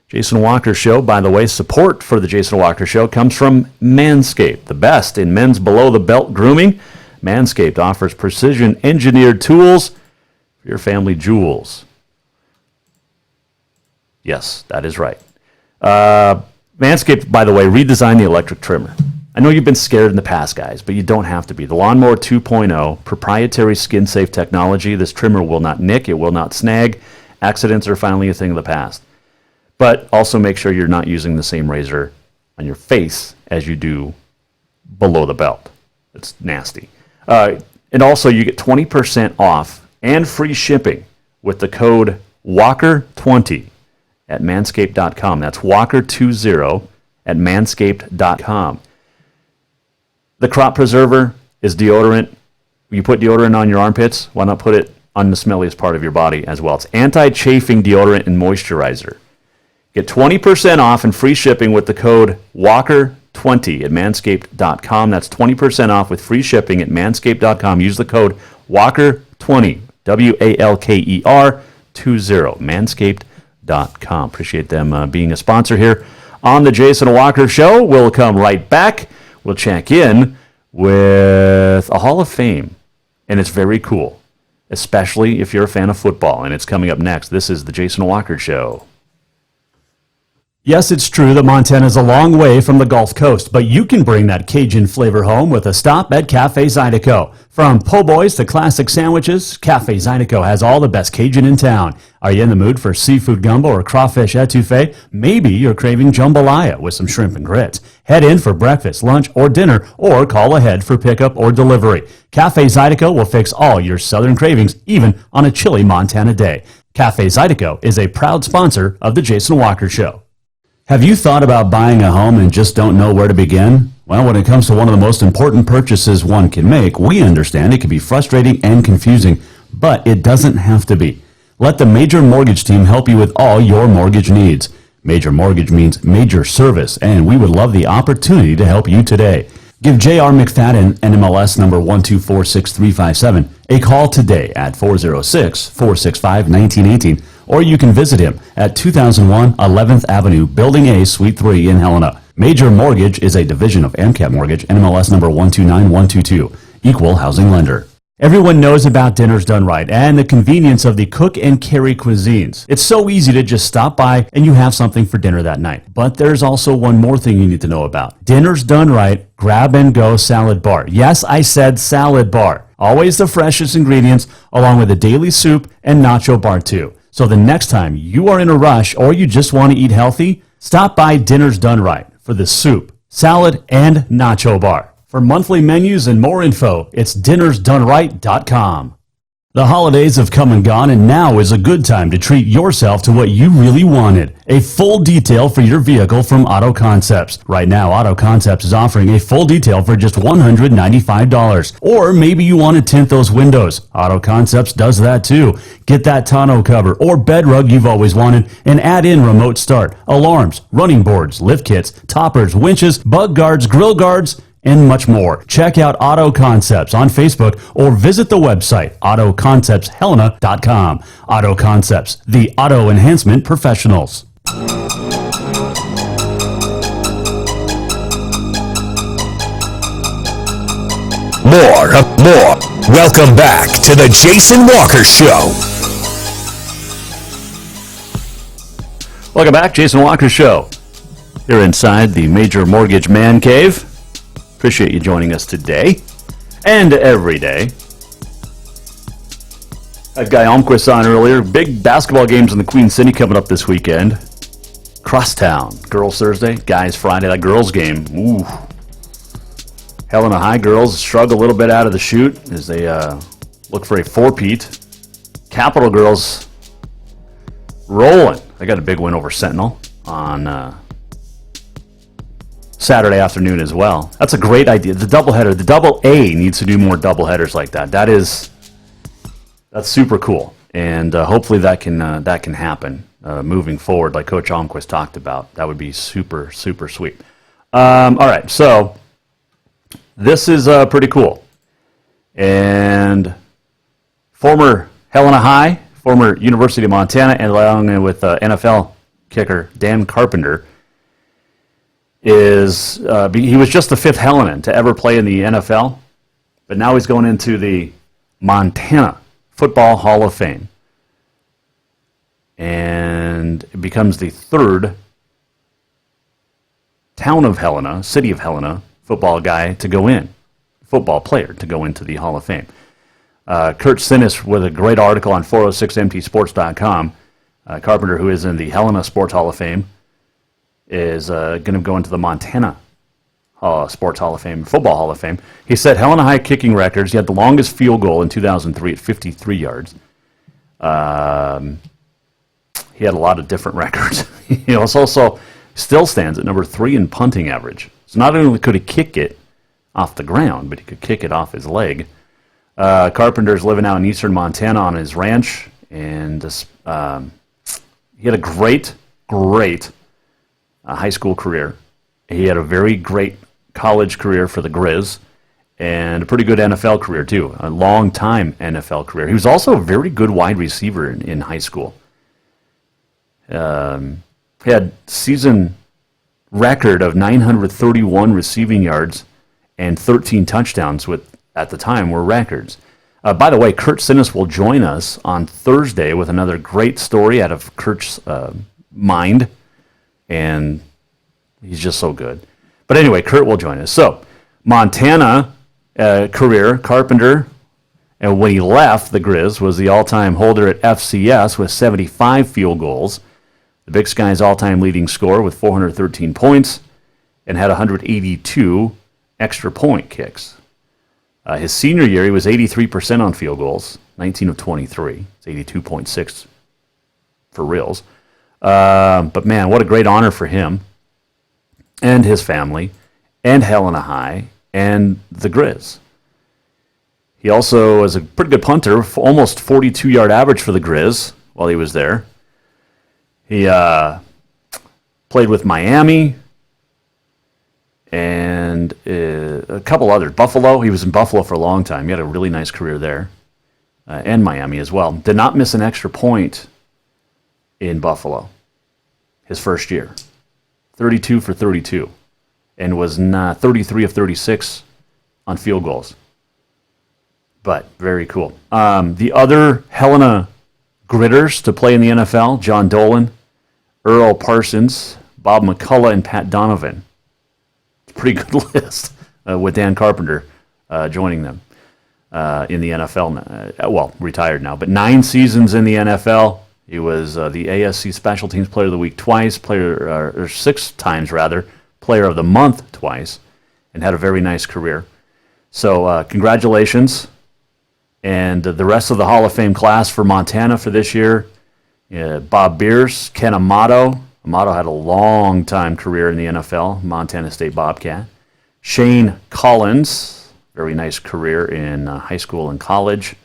Jason Walker Show. By the way, support for the Jason Walker Show comes from Manscaped, the best in men's below-the-belt grooming. Manscaped offers precision-engineered tools for your family jewels. Yes, that is right. Manscaped, by the way, redesigned the electric trimmer. I know you've been scared in the past, guys, but you don't have to be. The Lawnmower 2.0, proprietary skin-safe technology. This trimmer will not nick. It will not snag. Accidents are finally a thing of the past. But also make sure you're not using the same razor on your face as you do below the belt. It's nasty. And also, you get 20% off and free shipping with the code WALKER20 at manscaped.com. That's WALKER20 at manscaped.com. The Crop Preserver is deodorant. You put deodorant on your armpits, why not put it on the smelliest part of your body as well? It's anti-chafing deodorant and moisturizer. Get 20% off and free shipping with the code WALKER20 at manscaped.com. That's 20% off with free shipping at manscaped.com. Use the code WALKER20, WALKER20, manscaped.com. Appreciate them being a sponsor here on the Jason Walker Show. We'll come right back. We'll check in with a Hall of Fame, and it's very cool, especially if you're a fan of football, and it's coming up next. This is the Jason Walker Show. Yes, it's true that Montana is a long way from the Gulf Coast, but you can bring that Cajun flavor home with a stop at Cafe Zydeco. From po' boys to classic sandwiches, Cafe Zydeco has all the best Cajun in town. Are you in the mood for seafood gumbo or crawfish etouffee? Maybe you're craving jambalaya with some shrimp and grits. Head in for breakfast, lunch, or dinner, or call ahead for pickup or delivery. Cafe Zydeco will fix all your southern cravings, even on a chilly Montana day. Cafe Zydeco is a proud sponsor of the Jason Walker Show. Have you thought about buying a home and just don't know where to begin? Well, when it comes to one of the most important purchases one can make, we understand it can be frustrating and confusing, but it doesn't have to be. Let the Major Mortgage team help you with all your mortgage needs. Major Mortgage means major service, and we would love the opportunity to help you today. Give J.R. McFadden, NMLS number 1246357, a call today at 406-465-1918, or you can visit him at 2001 11th Avenue, Building A, Suite 3 in Helena. Major Mortgage is a division of AMCAP Mortgage, NMLS number 129122, equal housing lender. Everyone knows about Dinners Done Right and the convenience of the cook and carry cuisines. It's so easy to just stop by and you have something for dinner that night. But there's also one more thing you need to know about. Dinners Done Right Grab and Go Salad Bar. Yes, I said salad bar. Always the freshest ingredients, along with a daily soup and nacho bar too. So the next time you are in a rush or you just want to eat healthy, stop by Dinners Done Right for the soup, salad, and nacho bar. For monthly menus and more info, it's dinnersdoneright.com. The holidays have come and gone, and now is a good time to treat yourself to what you really wanted. A full detail for your vehicle from Auto Concepts. Right now, Auto Concepts is offering a full detail for just $195. Or maybe you want to tint those windows. Auto Concepts does that too. Get that tonneau cover or bed rug you've always wanted and add in remote start, alarms, running boards, lift kits, toppers, winches, bug guards, grill guards, and much more. Check out Auto Concepts on Facebook or visit the website autoconceptshelena.com. Auto Concepts, the auto enhancement professionals.
More. Welcome back to the Jason Walker Show.
Welcome back, Jason Walker Show. Here inside the Major Mortgage Man Cave. Appreciate you joining us today and every day. Had Guy Almquist on earlier. Big basketball games in the Queen City coming up this weekend. Crosstown, girls Thursday, guys Friday. That girls game, ooh. Helena High girls struggle a little bit out of the chute as they look for a four-peat. Capital girls rolling. They got a big win over Sentinel on Saturday afternoon as well. That's a great idea. The doubleheader, the double A needs to do more doubleheaders like that. That's super cool, and hopefully that can happen moving forward, like Coach Almquist talked about. That would be super sweet. All right, so this is pretty cool, and former Helena High, former University of Montana, and along with NFL kicker Dan Carpenter. He was just the fifth Helenan to ever play in the NFL, but now he's going into the Montana Football Hall of Fame, and it becomes the third town of Helena, city of Helena, football player to go into the Hall of Fame. Kurt Sinnis with a great article on 406mtsports.com. Carpenter, who is in the Helena Sports Hall of Fame, is going to go into the Montana Sports Hall of Fame, Football Hall of Fame. He set Helena High kicking records. He had the longest field goal in 2003 at 53 yards. He had a lot of different records. He also still stands at number 3 in punting average. So not only could he kick it off the ground, but he could kick it off his leg. Carpenter's living out in eastern Montana on his ranch, and he had a great high school career. He had a very great college career for the Grizz, and a pretty good NFL career too, a long-time NFL career. He was also a very good wide receiver in high school. He had season record of 931 receiving yards and 13 touchdowns at the time were records. By the way, Kurt Sinnes will join us on Thursday with another great story out of Kurt's mind, and he's just so good. But anyway, Kurt will join us. So, Montana career, Carpenter, and when he left the Grizz, was the all-time holder at FCS with 75 field goals. The Big Sky's all-time leading scorer with 413 points and had 182 extra point kicks. His senior year, he was 83% on field goals, 19 of 23. It's 82.6 for reals. But man, what a great honor for him and his family and Helena High and the Grizz. He also was a pretty good punter, almost 42-yard average for the Grizz while he was there. He played with Miami and a couple others. Buffalo, he was in Buffalo for a long time. He had a really nice career there, and Miami as well. Did not miss an extra point in Buffalo his first year. 32 for 32, and was 33 of 36 on field goals. But very cool. The other Helena Gritters to play in the NFL, John Dolan, Earl Parsons, Bob McCullough, and Pat Donovan. It's a pretty good list with Dan Carpenter joining them in the NFL. Well, retired now, but 9 seasons in the NFL. He was the ASC Special Teams Player of the Week twice, or 6 times rather, Player of the Month twice, and had a very nice career. So congratulations. And the rest of the Hall of Fame class for Montana for this year, Bob Beers, Ken Amato. Amato had a long-time career in the NFL, Montana State Bobcat. Shane Collins, very nice career in high school and college.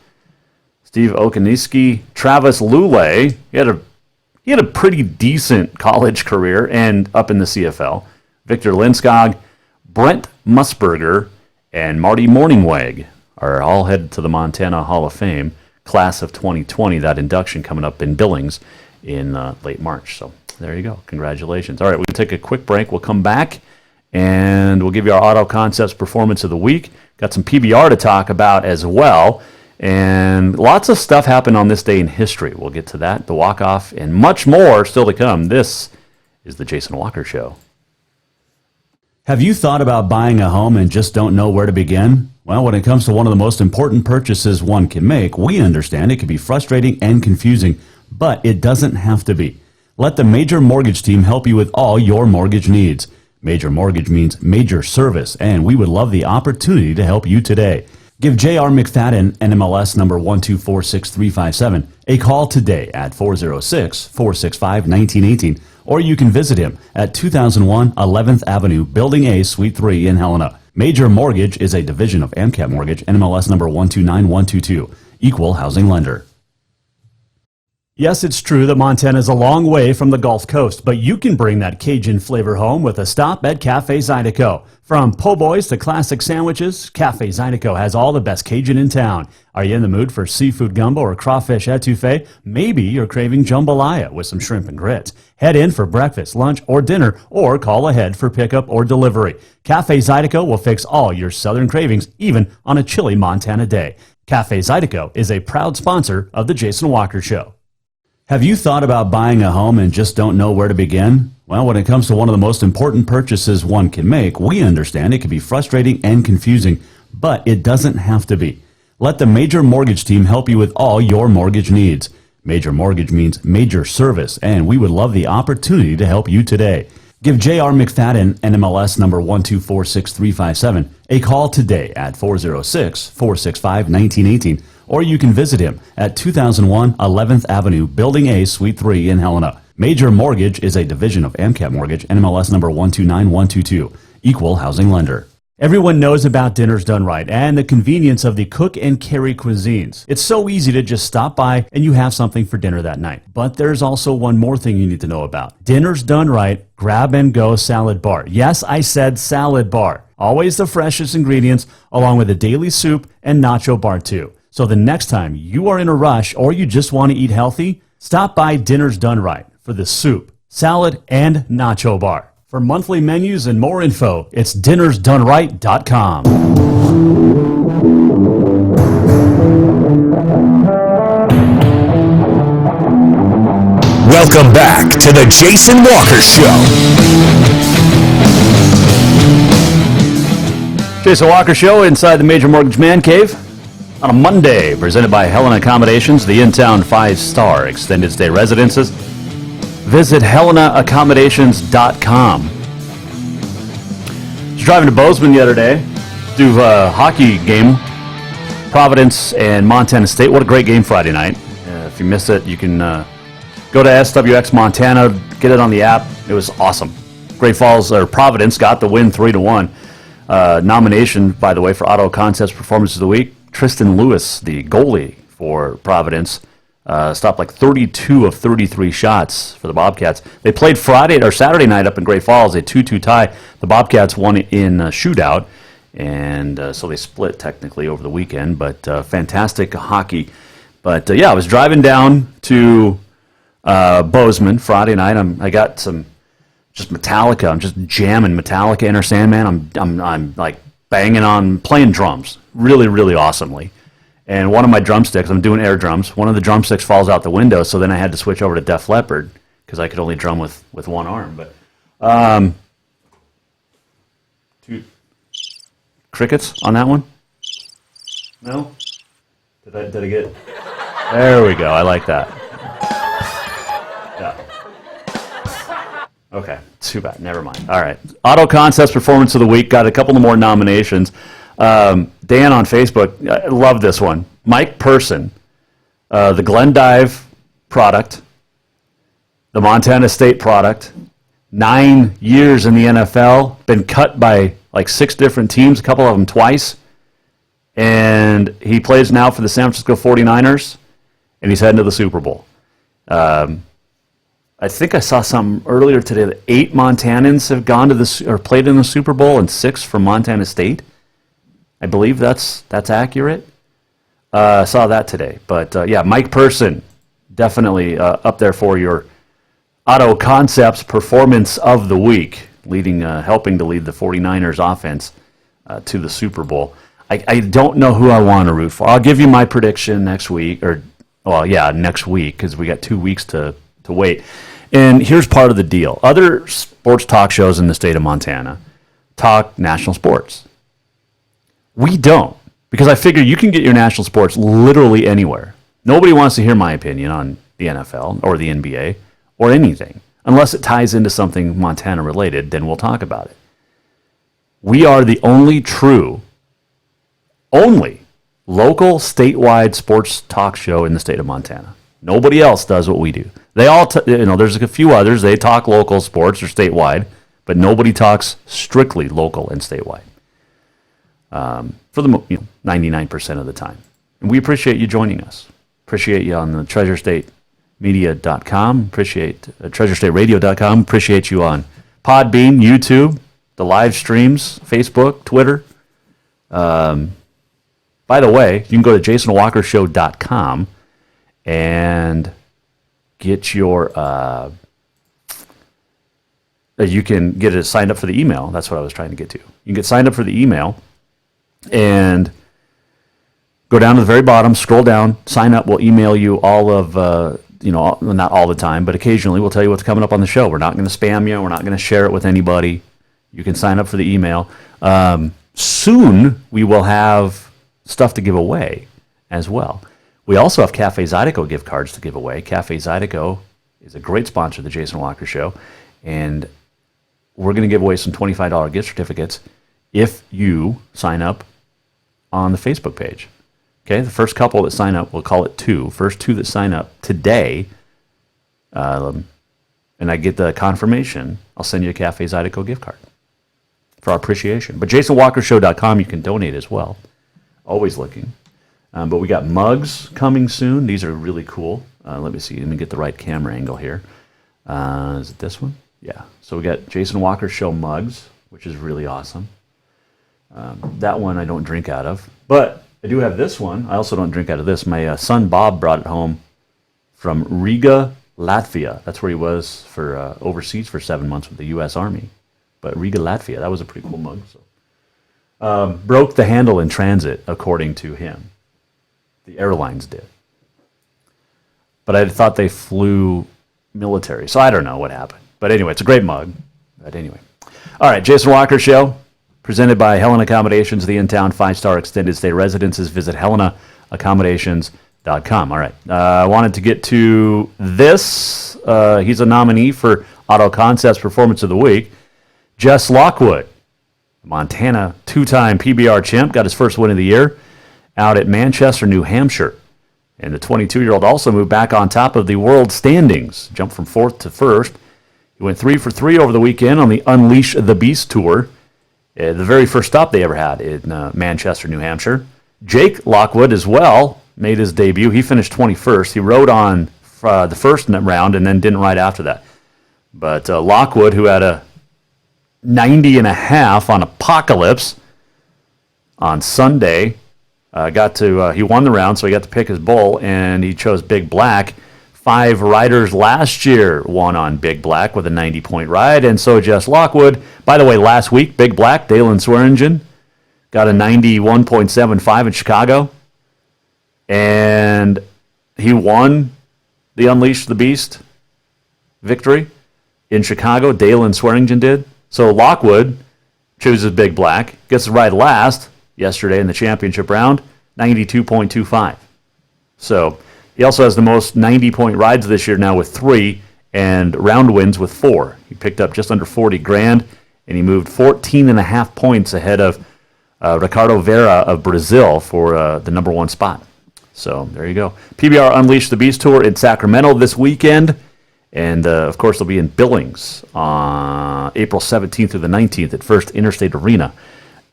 Steve Okaniski, Travis Lulay. He had a pretty decent college career and up in the CFL. Victor Linskog, Brent Musburger, and Marty Morningweg are all headed to the Montana Hall of Fame class of 2020. That induction coming up in Billings in late March. So there you go. Congratulations. All right, we'll take a quick break. We'll come back and we'll give you our Auto Concepts Performance of the Week. Got some PBR to talk about as well. And lots of stuff happened on this day in history. We'll get to that, the walk-off, and much more still to come. This is the Jason Walker Show.
Have you thought about buying a home and just don't know where to begin? Well, when it comes to one of the most important purchases one can make, we understand it can be frustrating and confusing, but it doesn't have to be. Let the Major Mortgage team help you with all your mortgage needs. Major Mortgage means major service, and we would love the opportunity to help you today. Give J.R. McFadden, NMLS number 1246357, a call today at 406-465-1918, or you can visit him at 2001 11th Avenue, Building A, Suite 3 in Helena. Major Mortgage is a division of AMCAP Mortgage, NMLS number 129122, equal housing lender. Yes, it's true that Montana is a long way from the Gulf Coast, but you can bring that Cajun flavor home with a stop at Cafe Zydeco. From po' boys to classic sandwiches, Cafe Zydeco has all the best Cajun in town. Are you in the mood for seafood gumbo or crawfish etouffee? Maybe you're craving jambalaya with some shrimp and grits. Head in for breakfast, lunch, or dinner, or call ahead for pickup or delivery. Cafe Zydeco will fix all your southern cravings, even on a chilly Montana day. Cafe Zydeco is a proud sponsor of the Jason Walker Show. Have you thought about buying a home and just don't know where to begin? Well, when it comes to one of the most important purchases one can make, we understand it can be frustrating and confusing, but it doesn't have to be. Let the Major Mortgage team help you with all your mortgage needs. Major Mortgage means major service, and we would love the opportunity to help you today. Give J.R. McFadden, NMLS number 1246357, a call today at 406-465-1918, or you can visit him at 2001 11th Avenue, Building A, Suite 3 in Helena. Major Mortgage is a division of AMCAP Mortgage, NMLS number 129122, equal housing lender. Everyone knows about Dinners Done Right and the convenience of the cook and carry cuisines. It's so easy to just stop by and you have something for dinner that night. But there's also one more thing you need to know about. Dinners Done Right Grab and Go Salad Bar. Yes, I said salad bar. Always the freshest ingredients along with a daily soup and nacho bar too. So the next time you are in a rush or you just want to eat healthy, stop by Dinners Done Right for the soup, salad, and nacho bar. For monthly menus and more info, it's dinnersdoneright.com.
Welcome back to the Jason Walker Show.
Jason Walker Show inside the Major Mortgage Man Cave on a Monday, presented by Helena Accommodations, the in-town 5-star extended stay residences. Visit HelenaAccommodations.com. I was driving to Bozeman the other day, do a hockey game, Providence and Montana State. What a great game Friday night. If you missed it, you can go to SWX Montana, get it on the app. It was awesome. Great Falls, or Providence, got the win 3-1. Nomination, by the way, for Auto Concepts Performance of the Week. Tristan Lewis, the goalie for Providence, stopped like 32 of 33 shots for the Bobcats. They played Saturday night up in Great Falls, a 2-2 tie. The Bobcats won in a shootout, and so they split technically over the weekend, but fantastic hockey. But I was driving down to Bozeman Friday night. I got some just Metallica. I'm just jamming Metallica, Enter Sandman. I'm like banging on, playing drums really, really awesomely. And one of my drumsticks, I'm doing air drums, one of the drumsticks falls out the window, so then I had to switch over to Def Leppard because I could only drum with one arm. But two crickets on that one? No? Did I get it? There we go. I like that. Yeah. Okay. Too bad. Never mind. All right. Auto Concepts Performance of the Week. Got a couple more nominations. Dan on Facebook. I love this one. Mike Person. The Glendive product. The Montana State product. 9 years in the NFL. Been cut by like 6 different teams. A couple of them twice. And he plays now for the San Francisco 49ers. And he's heading to the Super Bowl. I think I saw something earlier today that 8 Montanans have gone to or played in the Super Bowl, and 6 from Montana State. I believe that's accurate. I saw that today. But Mike Person, definitely up there for your Auto Concepts Performance of the Week, helping to lead the 49ers offense to the Super Bowl. I don't know who I want to root for. I'll give you my prediction next week, next week, because we got 2 weeks to wait. And here's part of the deal. Other sports talk shows in the state of Montana talk national sports. We don't, because I figure you can get your national sports literally anywhere. Nobody wants to hear my opinion on the NFL or the NBA or anything. Unless it ties into something Montana related, then we'll talk about it. We are the only local statewide sports talk show in the state of Montana. Nobody else does what we do. They all, there's a few others. They talk local sports or statewide, but nobody talks strictly local and statewide. For the 99% of the time, and we appreciate you joining us. Appreciate you on the TreasureStateMedia.com. Appreciate TreasureStateRadio.com. Appreciate you on Podbean, YouTube, the live streams, Facebook, Twitter. By the way, you can go to JasonWalkerShow.com and get your you can get it signed up for the email. That's what I was trying to get to. You can get signed up for the email and go down to the very bottom, scroll down, sign up. We'll email you all of, not all the time, but occasionally we'll tell you what's coming up on the show. We're not going to spam you. We're not going to share it with anybody. You can sign up for the email. Soon we will have stuff to give away as well. We also have Cafe Zydeco gift cards to give away. Cafe Zydeco is a great sponsor of the Jason Walker Show, and we're going to give away some $25 gift certificates if you sign up on the Facebook page. Okay, the first couple that sign up, we'll call it 2. First 2 that sign up today, and I get the confirmation, I'll send you a Cafe Zydeco gift card for our appreciation. But JasonWalkerShow.com, you can donate as well. Always looking. But we got mugs coming soon. These are really cool. Let me see. Let me get the right camera angle here. Is it this one? Yeah. So we got Jason Walker Show mugs, which is really awesome. That one I don't drink out of. But I do have this one. I also don't drink out of this. My son Bob brought it home from Riga, Latvia. That's where he was for overseas for 7 months with the U.S. Army. But Riga, Latvia, that was a pretty cool mug. So. Broke the handle in transit, according to him. The airlines did. But I thought they flew military, so I don't know what happened. But anyway, it's a great mug. But anyway. All right, Jason Walker Show, presented by Helena Accommodations, the in-town 5-star extended stay residences. Visit HelenaAccommodations.com. All right, I wanted to get to this. He's a nominee for Auto Concepts Performance of the Week. Jess Lockwood, Montana two-time PBR champ, got his first win of the year out at Manchester, New Hampshire. And the 22-year-old also moved back on top of the world standings, jumped from 4th to 1st. He went 3 for 3 over the weekend on the Unleash the Beast Tour, the very first stop they ever had in Manchester, New Hampshire. Jake Lockwood as well made his debut. He finished 21st. He rode on the first round and then didn't ride after that. But Lockwood, who had a 90.5 on Apocalypse on Sunday, he won the round, so he got to pick his bull, and he chose Big Black. 5 riders last year won on Big Black with a 90-point ride, and so Jess Lockwood. By the way, last week, Big Black, Dalen Swearingen, got a 91.75 in Chicago, and he won the Unleash the Beast victory in Chicago. Dalen Swearingen did. So Lockwood chooses Big Black, gets to ride last yesterday in the championship round, 92.25. So he also has the most 90-point rides this year now with 3 and round wins with 4. He picked up just under 40 grand, and he moved 14.5 points ahead of Ricardo Vera of Brazil for the number 1 spot. So there you go. PBR Unleash the Beast Tour in Sacramento this weekend. And, of course, they'll be in Billings on April 17th through the 19th at First Interstate Arena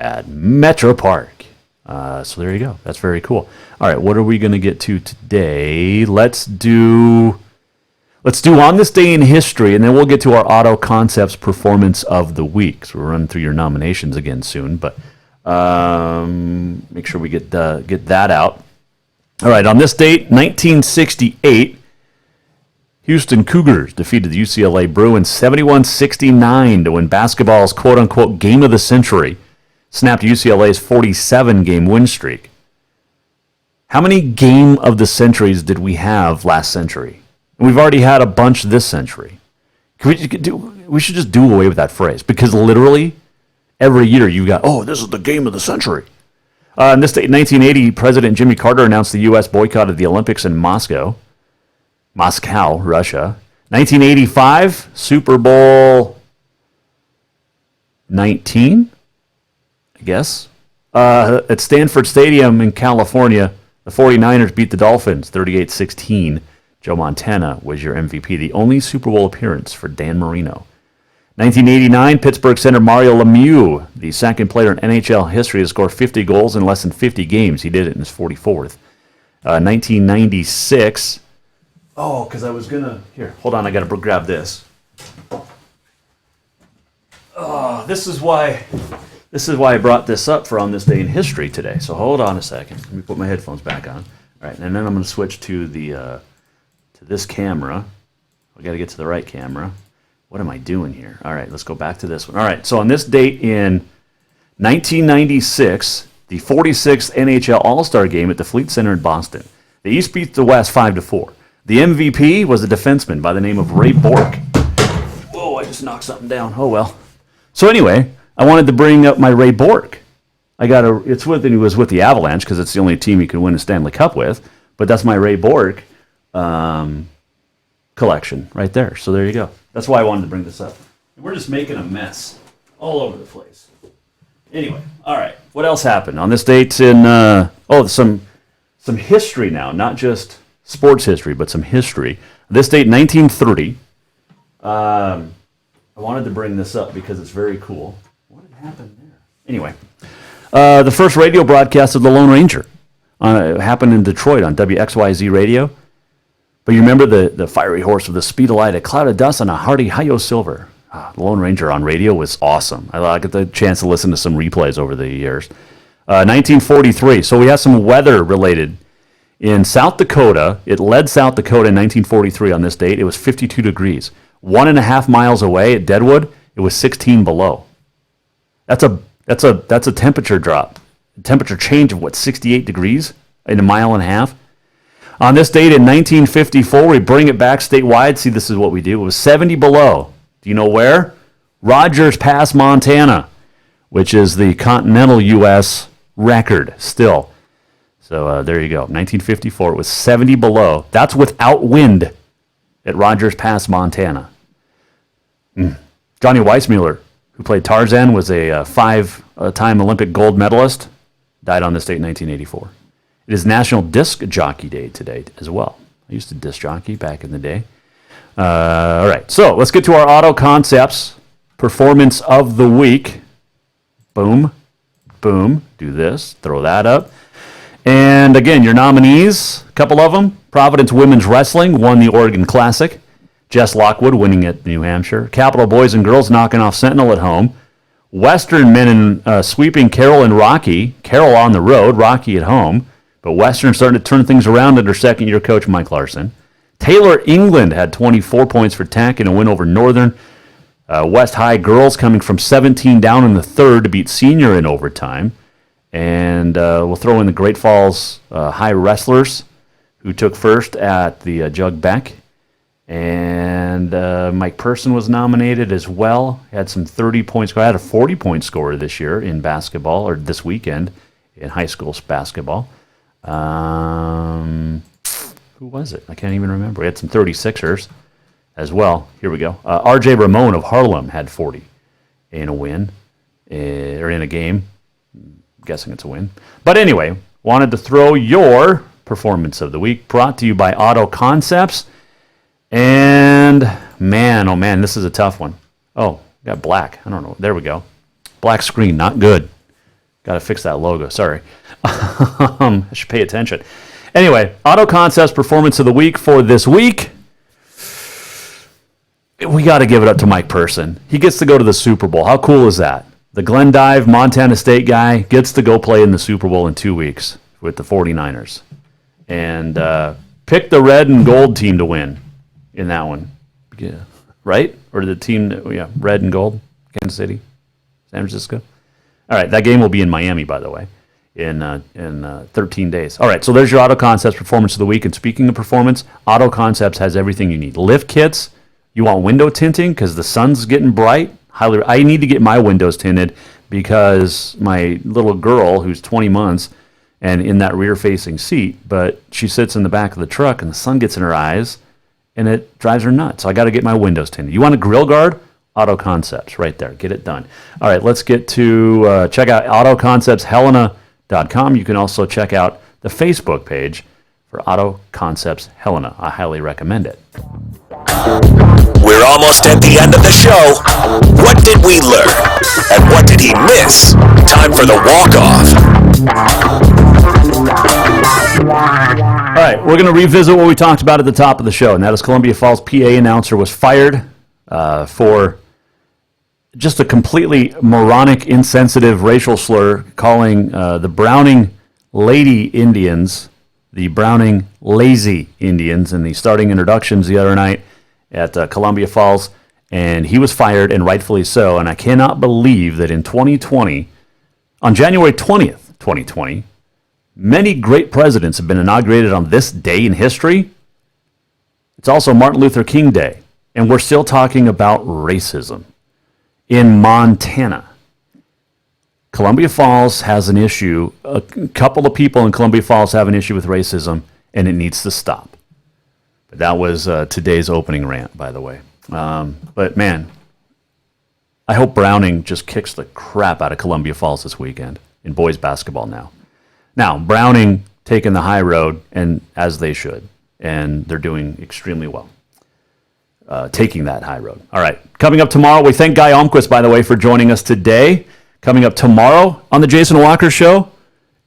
at Metro Park. So there you go. That's very cool. All right, what are we going to get to today? Let's do On This Day in History, and then we'll get to our Auto Concepts Performance of the Week. So we'll run through your nominations again soon, but make sure we get that out. All right, on this date, 1968, Houston Cougars defeated the UCLA Bruins 71-69 to win basketball's quote-unquote game of the century, snapped UCLA's 47-game win streak. How many game of the centuries did we have last century? And we've already had a bunch this century. We should just do away with that phrase, because literally every year you got, this is the game of the century. On this date, 1980, President Jimmy Carter announced the U.S. boycotted the Olympics in Moscow, Russia. 1985, Super Bowl 19, I guess. At Stanford Stadium in California, the 49ers beat the Dolphins 38-16. Joe Montana was your MVP, the only Super Bowl appearance for Dan Marino. 1989, Pittsburgh center Mario Lemieux, the second player in NHL history to score 50 goals in less than 50 games. He did it in his 44th. 1996... because I was gonna... Here, hold on, I gotta grab this. This is why I brought this up for On This Day in History today. So hold on a second. Let me put my headphones back on. All right, and then I'm gonna switch to to this camera. I gotta get to the right camera. What am I doing here? All right, let's go back to this one. All right, so on this date in 1996, the 46th NHL All-Star Game at the Fleet Center in Boston. The East beat the West 5-4. The MVP was a defenseman by the name of Ray Bourque. Whoa, I just knocked something down. Oh, well. So anyway, I wanted to bring up my Ray Bourque. He was with the Avalanche because it's the only team he could win a Stanley Cup with. But that's my Ray Bourque collection right there. So there you go. That's why I wanted to bring this up. We're just making a mess all over the place. Anyway, all right. What else happened on this date in some history now, not just sports history, but some history. This date, 1930. I wanted to bring this up because it's very cool. What had happened there? Anyway, the first radio broadcast of the Lone Ranger happened in Detroit on WXYZ radio. But you remember the fiery horse with the speed of light, a cloud of dust, and a hearty hi-yo silver. The Lone Ranger on radio was awesome. I got the chance to listen to some replays over the years. 1943. So we have some weather related. In South Dakota, it led South Dakota in 1943 on this date. It was 52 degrees. 1.5 miles away at Deadwood, it was 16 below. That's a temperature drop. Temperature change of 68 degrees in a mile and a half. On this date in 1954, we bring it back statewide. See, this is what we do. It was 70 below. Do you know where? Rogers Pass, Montana, which is the continental U.S. record still. So there you go. 1954, it was 70 below. That's without wind at Rogers Pass, Montana. Johnny Weissmuller, who played Tarzan, was a five-time Olympic gold medalist. Died on this date in 1984. It is National Disc Jockey Day today as well. I used to disc jockey back in the day. All right, so let's get to our Auto Concepts Performance of the Week. Boom, boom, do this, throw that up. And again, your nominees, a couple of them. Providence Women's Wrestling won the Oregon Classic. Jess Lockwood winning at New Hampshire. Capital Boys and Girls knocking off Sentinel at home. Western men sweeping Carroll and Rocky. Carroll on the road, Rocky at home. But Western starting to turn things around under second-year coach Mike Larson. Taylor England had 24 points for Tech in a win over Northern. West High girls coming from 17 down in the third to beat Senior in overtime. And we'll throw in the Great Falls High Wrestlers, who took first at the Jug Beck. And Mike Person was nominated as well. He had some 30-point score. I had a 40-point scorer this year in basketball, or this weekend in high school basketball. Who was it? I can't even remember. We had some 36ers as well. Here we go. R.J. Ramon of Harlem had 40 in a win, or in a game. I'm guessing it's a win. But anyway, wanted to throw your Performance of the Week, brought to you by Auto Concepts. And man, oh man, this is a tough one. Oh, got black. I don't know. There we go. Black screen, not good. Got to fix that logo. Sorry. I should pay attention. Anyway, Auto Concepts Performance of the Week for this week. We got to give it up to Mike Person. He gets to go to the Super Bowl. How cool is that? The Glendive, Montana State guy gets to go play in the Super Bowl in 2 weeks with the 49ers. And pick the red and gold team to win in that one. Yeah. Right? Or the team, red and gold, Kansas City, San Francisco. All right, that game will be in Miami, by the way, in 13 days. All right, so there's your Auto Concepts Performance of the Week. And speaking of performance, Auto Concepts has everything you need. Lift kits. You want window tinting because the sun's getting bright? I need to get my windows tinted because my little girl, who's 20 months, and in that rear-facing seat, but she sits in the back of the truck, and the sun gets in her eyes, and it drives her nuts. So I got to get my windows tinted. You want a grill guard? Auto Concepts, right there. Get it done. All right, let's get to check out AutoConceptsHelena.com. You can also check out the Facebook page for Auto Concepts Helena. I highly recommend it.
We're almost at the end of the show. What did we learn? And what did he miss? Time for the walk-off.
All right, we're going to revisit what we talked about at the top of the show, and that is Columbia Falls PA announcer was fired for just a completely moronic, insensitive racial slur, calling the Browning Lady Indians the Browning Lazy Indians in the starting introductions the other night at Columbia Falls, and he was fired, and rightfully so. And I cannot believe that in 2020, on January 20th, 2020, many great presidents have been inaugurated on this day in history. It's also Martin Luther King Day, and we're still talking about racism in Montana. Columbia Falls has an issue. A couple of people in Columbia Falls have an issue with racism, and it needs to stop. But that was today's opening rant, by the way. But man, I hope Browning just kicks the crap out of Columbia Falls this weekend in boys basketball now. Now, Browning taking the high road, and as they should, and they're doing extremely well. Taking that high road. All right, coming up tomorrow, we thank Guy Almquist, by the way, for joining us today. Coming up tomorrow on the Jason Walker Show,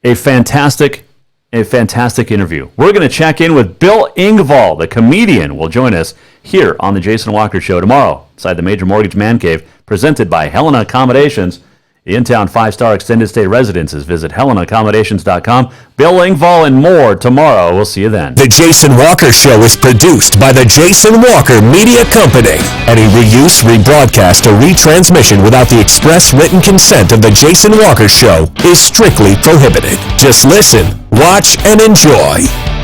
a fantastic interview. We're going to check in with Bill Engvall, the comedian, will join us here on the Jason Walker Show tomorrow inside the Major Mortgage Man Cave, presented by Helena Accommodations The in-town 5-star extended stay residences. Visit HelenaAccommodations.com. Billing, vol, and more tomorrow. We'll see you then.
The Jason Walker Show is produced by the Jason Walker Media Company. Any reuse, rebroadcast, or retransmission without the express written consent of the Jason Walker Show is strictly prohibited. Just listen, watch, and enjoy.